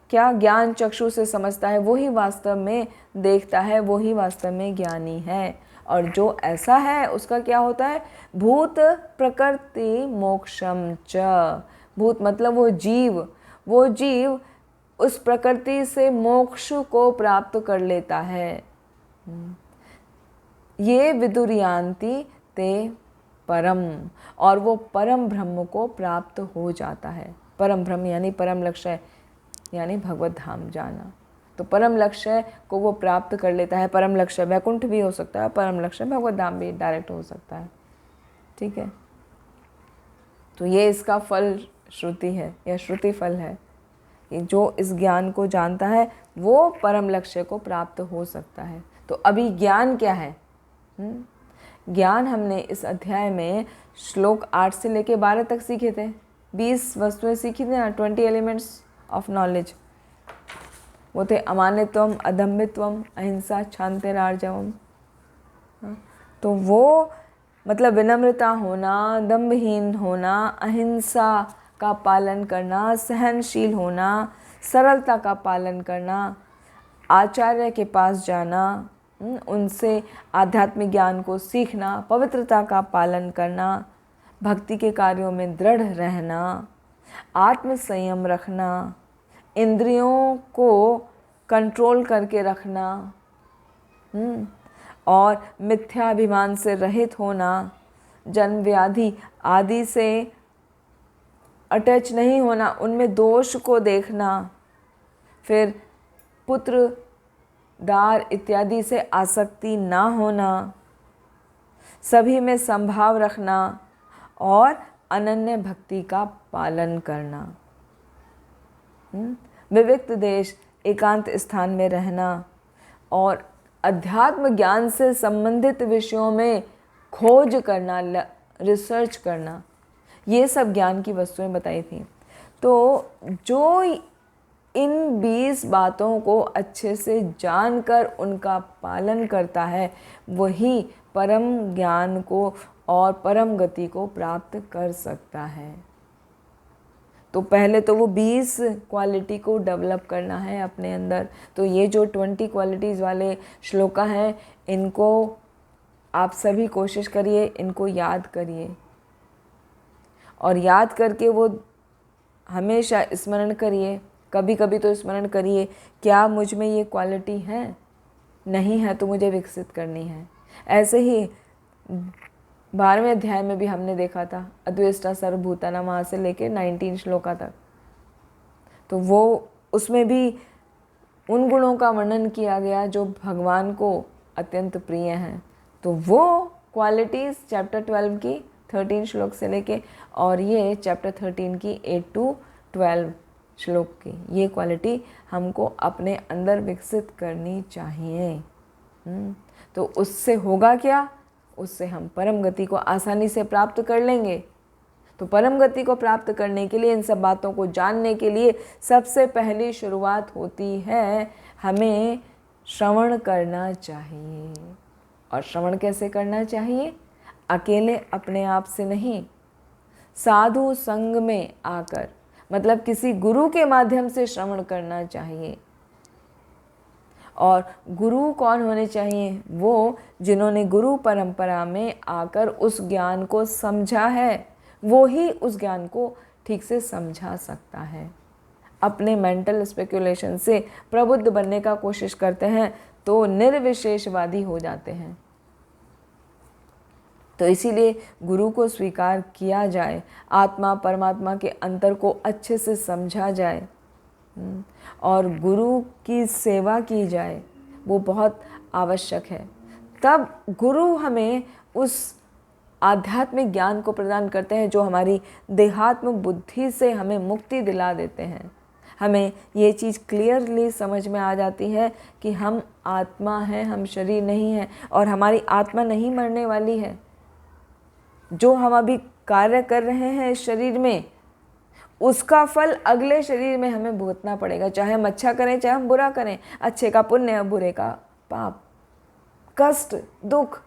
क्या ज्ञान चक्षु से समझता है, वो ही वास्तव में देखता है, वो ही वास्तव में ज्ञानी है। और जो ऐसा है उसका क्या होता है, भूत प्रकृति मोक्षम च। भूत मतलब वो जीव उस प्रकृति से मोक्ष को प्राप्त कर लेता है। ये विदुर्यान्ति ते परम, और वो परम ब्रह्म को प्राप्त हो जाता है। परम ब्रह्म यानी परम लक्ष्य यानी भगवत धाम जाना। तो परम लक्ष्य को वो प्राप्त कर लेता है। परम लक्ष्य वैकुंठ भी हो सकता है, परम लक्ष्य भगवत धाम भी डायरेक्ट हो सकता है। ठीक है, तो ये इसका फल श्रुति है या श्रुति फल है कि जो इस ज्ञान को जानता है वो परम लक्ष्य को प्राप्त हो सकता है। तो अभी ज्ञान क्या है? ज्ञान हमने इस अध्याय में श्लोक 8 से लेके 12 तक सीखे थे। 20 वस्तुएं सीखी थी ना, 20 एलिमेंट्स ऑफ नॉलेज। वो थे अमानित्वम, अदम्भित्वम, अहिंसा, क्षांतिरार्जवम। तो वो मतलब विनम्रता होना, दम्भहीन होना, अहिंसा का पालन करना, सहनशील होना, सरलता का पालन करना, आचार्य के पास जाना, उनसे आध्यात्मिक ज्ञान को सीखना, पवित्रता का पालन करना, भक्ति के कार्यों में दृढ़ रहना, आत्म संयम रखना, इंद्रियों को कंट्रोल करके रखना, और मिथ्याभिमान से रहित होना, जन्म व्याधि आदि से अटैच नहीं होना, उनमें दोष को देखना, फिर पुत्र दार इत्यादि से आसक्ति ना होना, सभी में संभाव रखना और अनन्य भक्ति का पालन करना, विविक्त देश एकांत स्थान में रहना और अध्यात्म ज्ञान से संबंधित विषयों में खोज करना, रिसर्च करना, ये सब ज्ञान की वस्तुएं बताई थी। तो जो इन 20 बातों को अच्छे से जानकर उनका पालन करता है वही परम ज्ञान को और परम गति को प्राप्त कर सकता है। तो पहले तो वो 20 क्वालिटी को डेवलप करना है अपने अंदर। तो ये जो 20 क्वालिटीज़ वाले श्लोका हैं, इनको आप सभी कोशिश करिए, इनको याद करिए और याद करके वो हमेशा स्मरण करिए। कभी कभी तो स्मरण करिए, क्या मुझ में ये क्वालिटी है? नहीं है तो मुझे विकसित करनी है। ऐसे ही 12वें अध्याय में भी हमने देखा था अद्वेष्टा सर्वभूतानां वहाँ से लेके 19 श्लोका तक। तो वो उसमें भी उन गुणों का वर्णन किया गया जो भगवान को अत्यंत प्रिय हैं। तो वो क्वालिटीज़ चैप्टर 12 की 13 श्लोक से लेके और ये चैप्टर 13 की 8 to 12 श्लोक की ये क्वालिटी हमको अपने अंदर विकसित करनी चाहिए। तो उससे होगा क्या? उससे हम परम गति को आसानी से प्राप्त कर लेंगे। तो परम गति को प्राप्त करने के लिए, इन सब बातों को जानने के लिए सबसे पहली शुरुआत होती है हमें श्रवण करना चाहिए। और श्रवण कैसे करना चाहिए? अकेले अपने आप से नहीं, साधु संग में आकर, मतलब किसी गुरु के माध्यम से श्रवण करना चाहिए। और गुरु कौन होने चाहिए? वो जिन्होंने गुरु परंपरा में आकर उस ज्ञान को समझा है, वो ही उस ज्ञान को ठीक से समझा सकता है। अपने मेंटल स्पेकुलेशन से प्रबुद्ध बनने का कोशिश करते हैं तो निर्विशेषवादी हो जाते हैं। तो इसीलिए गुरु को स्वीकार किया जाए, आत्मा परमात्मा के अंतर को अच्छे से समझा जाए और गुरु की सेवा की जाए, वो बहुत आवश्यक है। तब गुरु हमें उस आध्यात्मिक ज्ञान को प्रदान करते हैं जो हमारी देहात्म बुद्धि से हमें मुक्ति दिला देते हैं। हमें ये चीज़ क्लियरली समझ में आ जाती है कि हम आत्मा हैं, हम शरीर नहीं हैं और हमारी आत्मा नहीं मरने वाली है। जो हम अभी कार्य कर रहे हैं इस शरीर में, उसका फल अगले शरीर में हमें भुगतना पड़ेगा। चाहे हम अच्छा करें, चाहे हम बुरा करें, अच्छे का पुण्य, बुरे का पाप, कष्ट, दुख।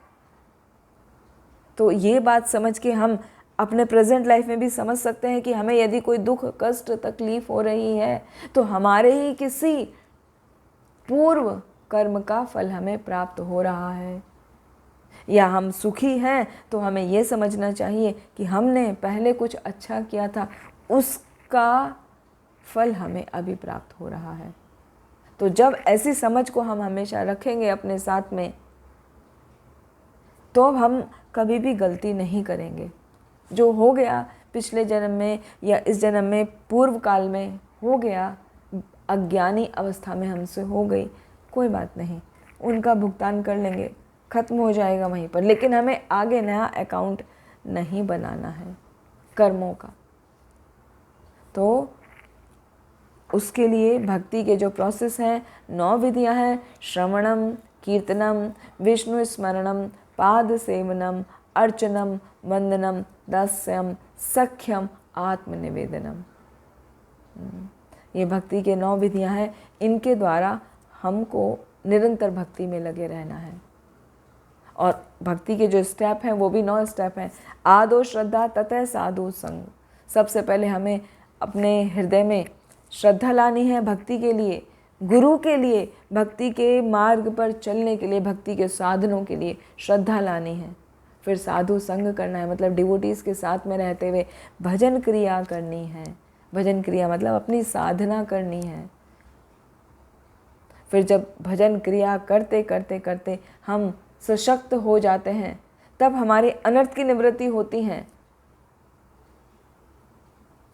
तो ये बात समझ के हम अपने प्रेजेंट लाइफ में भी समझ सकते हैं कि हमें यदि कोई दुख, कष्ट, तकलीफ हो रही है तो हमारे ही किसी पूर्व कर्म का फल हमें प्राप्त हो रहा है। या हम सुखी हैं तो हमें ये समझना चाहिए कि हमने पहले कुछ अच्छा किया था, उसका फल हमें अभी प्राप्त हो रहा है। तो जब ऐसी समझ को हम हमेशा रखेंगे अपने साथ में, तो हम कभी भी गलती नहीं करेंगे। जो हो गया पिछले जन्म में या इस जन्म में, पूर्व काल में हो गया, अज्ञानी अवस्था में हमसे हो गई, कोई बात नहीं, उनका भुगतान कर लेंगे, ख़त्म हो जाएगा वहीं पर। लेकिन हमें आगे नया अकाउंट नहीं बनाना है कर्मों का। तो उसके लिए भक्ति के जो प्रोसेस हैं, 9 विधियां हैं: श्रवणम, कीर्तनम, विष्णु स्मरणम, पाद सेवनम, अर्चनम, वंदनम, दास्यम, सख्यम, आत्मनिवेदनम। ये भक्ति के 9 विधियां हैं। इनके द्वारा हमको निरंतर भक्ति में लगे रहना है। और भक्ति के जो स्टेप हैं वो भी 9 स्टेप हैं। आदो श्रद्धा ततः साधु संग। सबसे पहले हमें अपने हृदय में श्रद्धा लानी है भक्ति के लिए, गुरु के लिए, भक्ति के मार्ग पर चलने के लिए, भक्ति के साधनों के लिए श्रद्धा लानी है। फिर साधु संग करना है, मतलब डिवोटीज़ के साथ में रहते हुए भजन क्रिया करनी है। भजन क्रिया मतलब अपनी साधना करनी है। फिर जब भजन क्रिया करते करते करते हम सशक्त हो जाते हैं, तब हमारे अनर्थ की निवृत्ति होती है।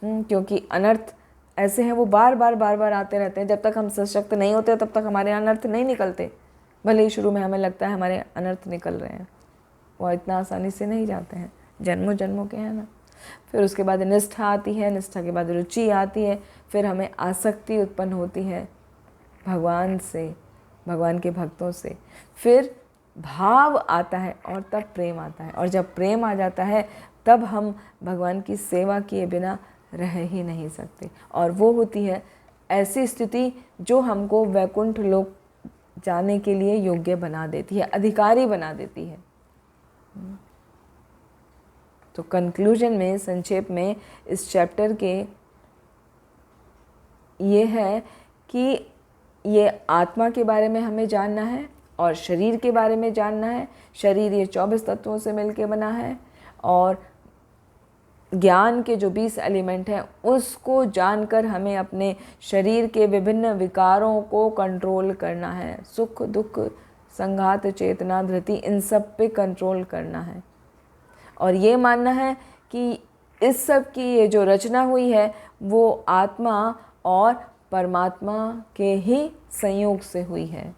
क्योंकि अनर्थ ऐसे हैं, वो बार बार आते रहते हैं। जब तक हम सशक्त नहीं होते तब तक हमारे अनर्थ नहीं निकलते। भले ही शुरू में हमें लगता है हमारे अनर्थ निकल रहे हैं, वो इतना आसानी से नहीं जाते हैं, जन्मों जन्मों के हैं ना। फिर उसके बाद निष्ठा आती है, निष्ठा के बाद रुचि आती है, फिर हमें आसक्ति उत्पन्न होती है भगवान से, भगवान के भक्तों से। फिर भाव आता है और तब प्रेम आता है। और जब प्रेम आ जाता है तब हम भगवान की सेवा किए बिना रह ही नहीं सकते। और वो होती है ऐसी स्थिति जो हमको वैकुंठ लोक जाने के लिए योग्य बना देती है, अधिकारी बना देती है। तो कंक्लूजन में, संक्षेप में इस चैप्टर के ये है कि ये आत्मा के बारे में हमें जानना है और शरीर के बारे में जानना है। शरीर ये 24 तत्वों से मिलके बना है और ज्ञान के जो 20 एलिमेंट हैं उसको जानकर हमें अपने शरीर के विभिन्न विकारों को कंट्रोल करना है। सुख, दुख, संघात, चेतना, धृति, इन सब पे कंट्रोल करना है। और ये मानना है कि इस सब की ये जो रचना हुई है वो आत्मा और परमात्मा के ही संयोग से हुई है।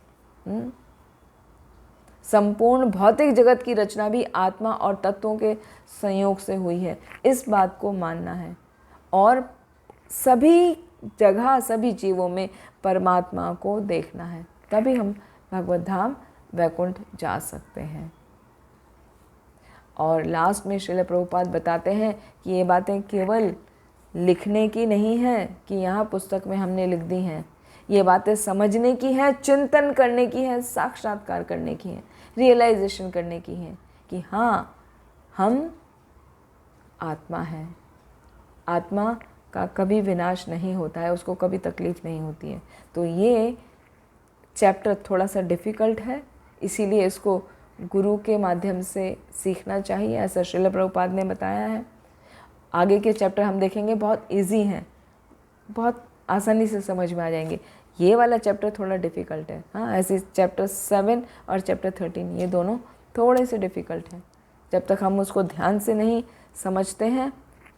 संपूर्ण भौतिक जगत की रचना भी आत्मा और तत्वों के संयोग से हुई है, इस बात को मानना है। और सभी जगह सभी जीवों में परमात्मा को देखना है, तभी हम भगवत धाम वैकुंठ जा सकते हैं। और लास्ट में श्रील प्रभुपाद बताते हैं कि ये बातें केवल लिखने की नहीं है कि यहाँ पुस्तक में हमने लिख दी हैं, ये बातें समझने की है, चिंतन करने की है, साक्षात्कार करने की है, रियलाइजेशन करने की है कि हाँ, हम आत्मा हैं। आत्मा का कभी विनाश नहीं होता है, उसको कभी तकलीफ नहीं होती है। तो ये चैप्टर थोड़ा सा डिफ़िकल्ट है, इसीलिए इसको गुरु के माध्यम से सीखना चाहिए, ऐसा श्रील प्रभुपाद ने बताया है। आगे के चैप्टर हम देखेंगे बहुत इजी हैं, बहुत आसानी से समझ में आ जाएंगे। ये वाला चैप्टर थोड़ा डिफ़िकल्ट है। हाँ, ऐसे चैप्टर 7 और चैप्टर 13 ये दोनों थोड़े से डिफ़िकल्ट हैं। जब तक हम उसको ध्यान से नहीं समझते हैं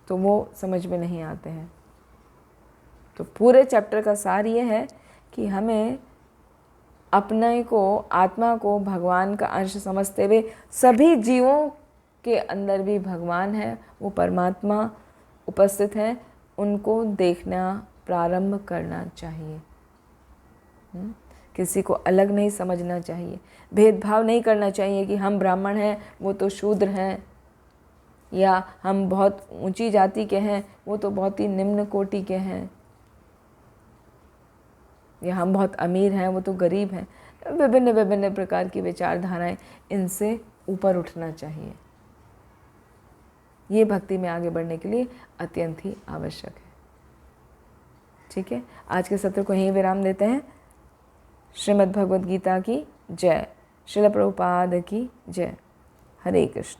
तो वो समझ में नहीं आते हैं। तो पूरे चैप्टर का सार ये है कि हमें अपने को, आत्मा को भगवान का अंश समझते हुए सभी जीवों के अंदर भी भगवान है, वो परमात्मा उपस्थित है, उनको देखना प्रारंभ करना चाहिए। किसी को अलग नहीं समझना चाहिए, भेदभाव नहीं करना चाहिए कि हम ब्राह्मण हैं वो तो शूद्र हैं, या हम बहुत ऊंची जाति के हैं वो तो बहुत ही निम्न कोटि के हैं, या हम बहुत अमीर हैं वो तो गरीब हैं। विभिन्न विभिन्न प्रकार की विचारधाराएं, इनसे ऊपर उठना चाहिए। ये भक्ति में आगे बढ़ने के लिए अत्यंत ही आवश्यक है। ठीक है, आज के सत्र को यहीं विराम देते हैं। श्रीमद् भगवद गीता की जय, श्रील प्रभुपाद की जय। हरे कृष्ण।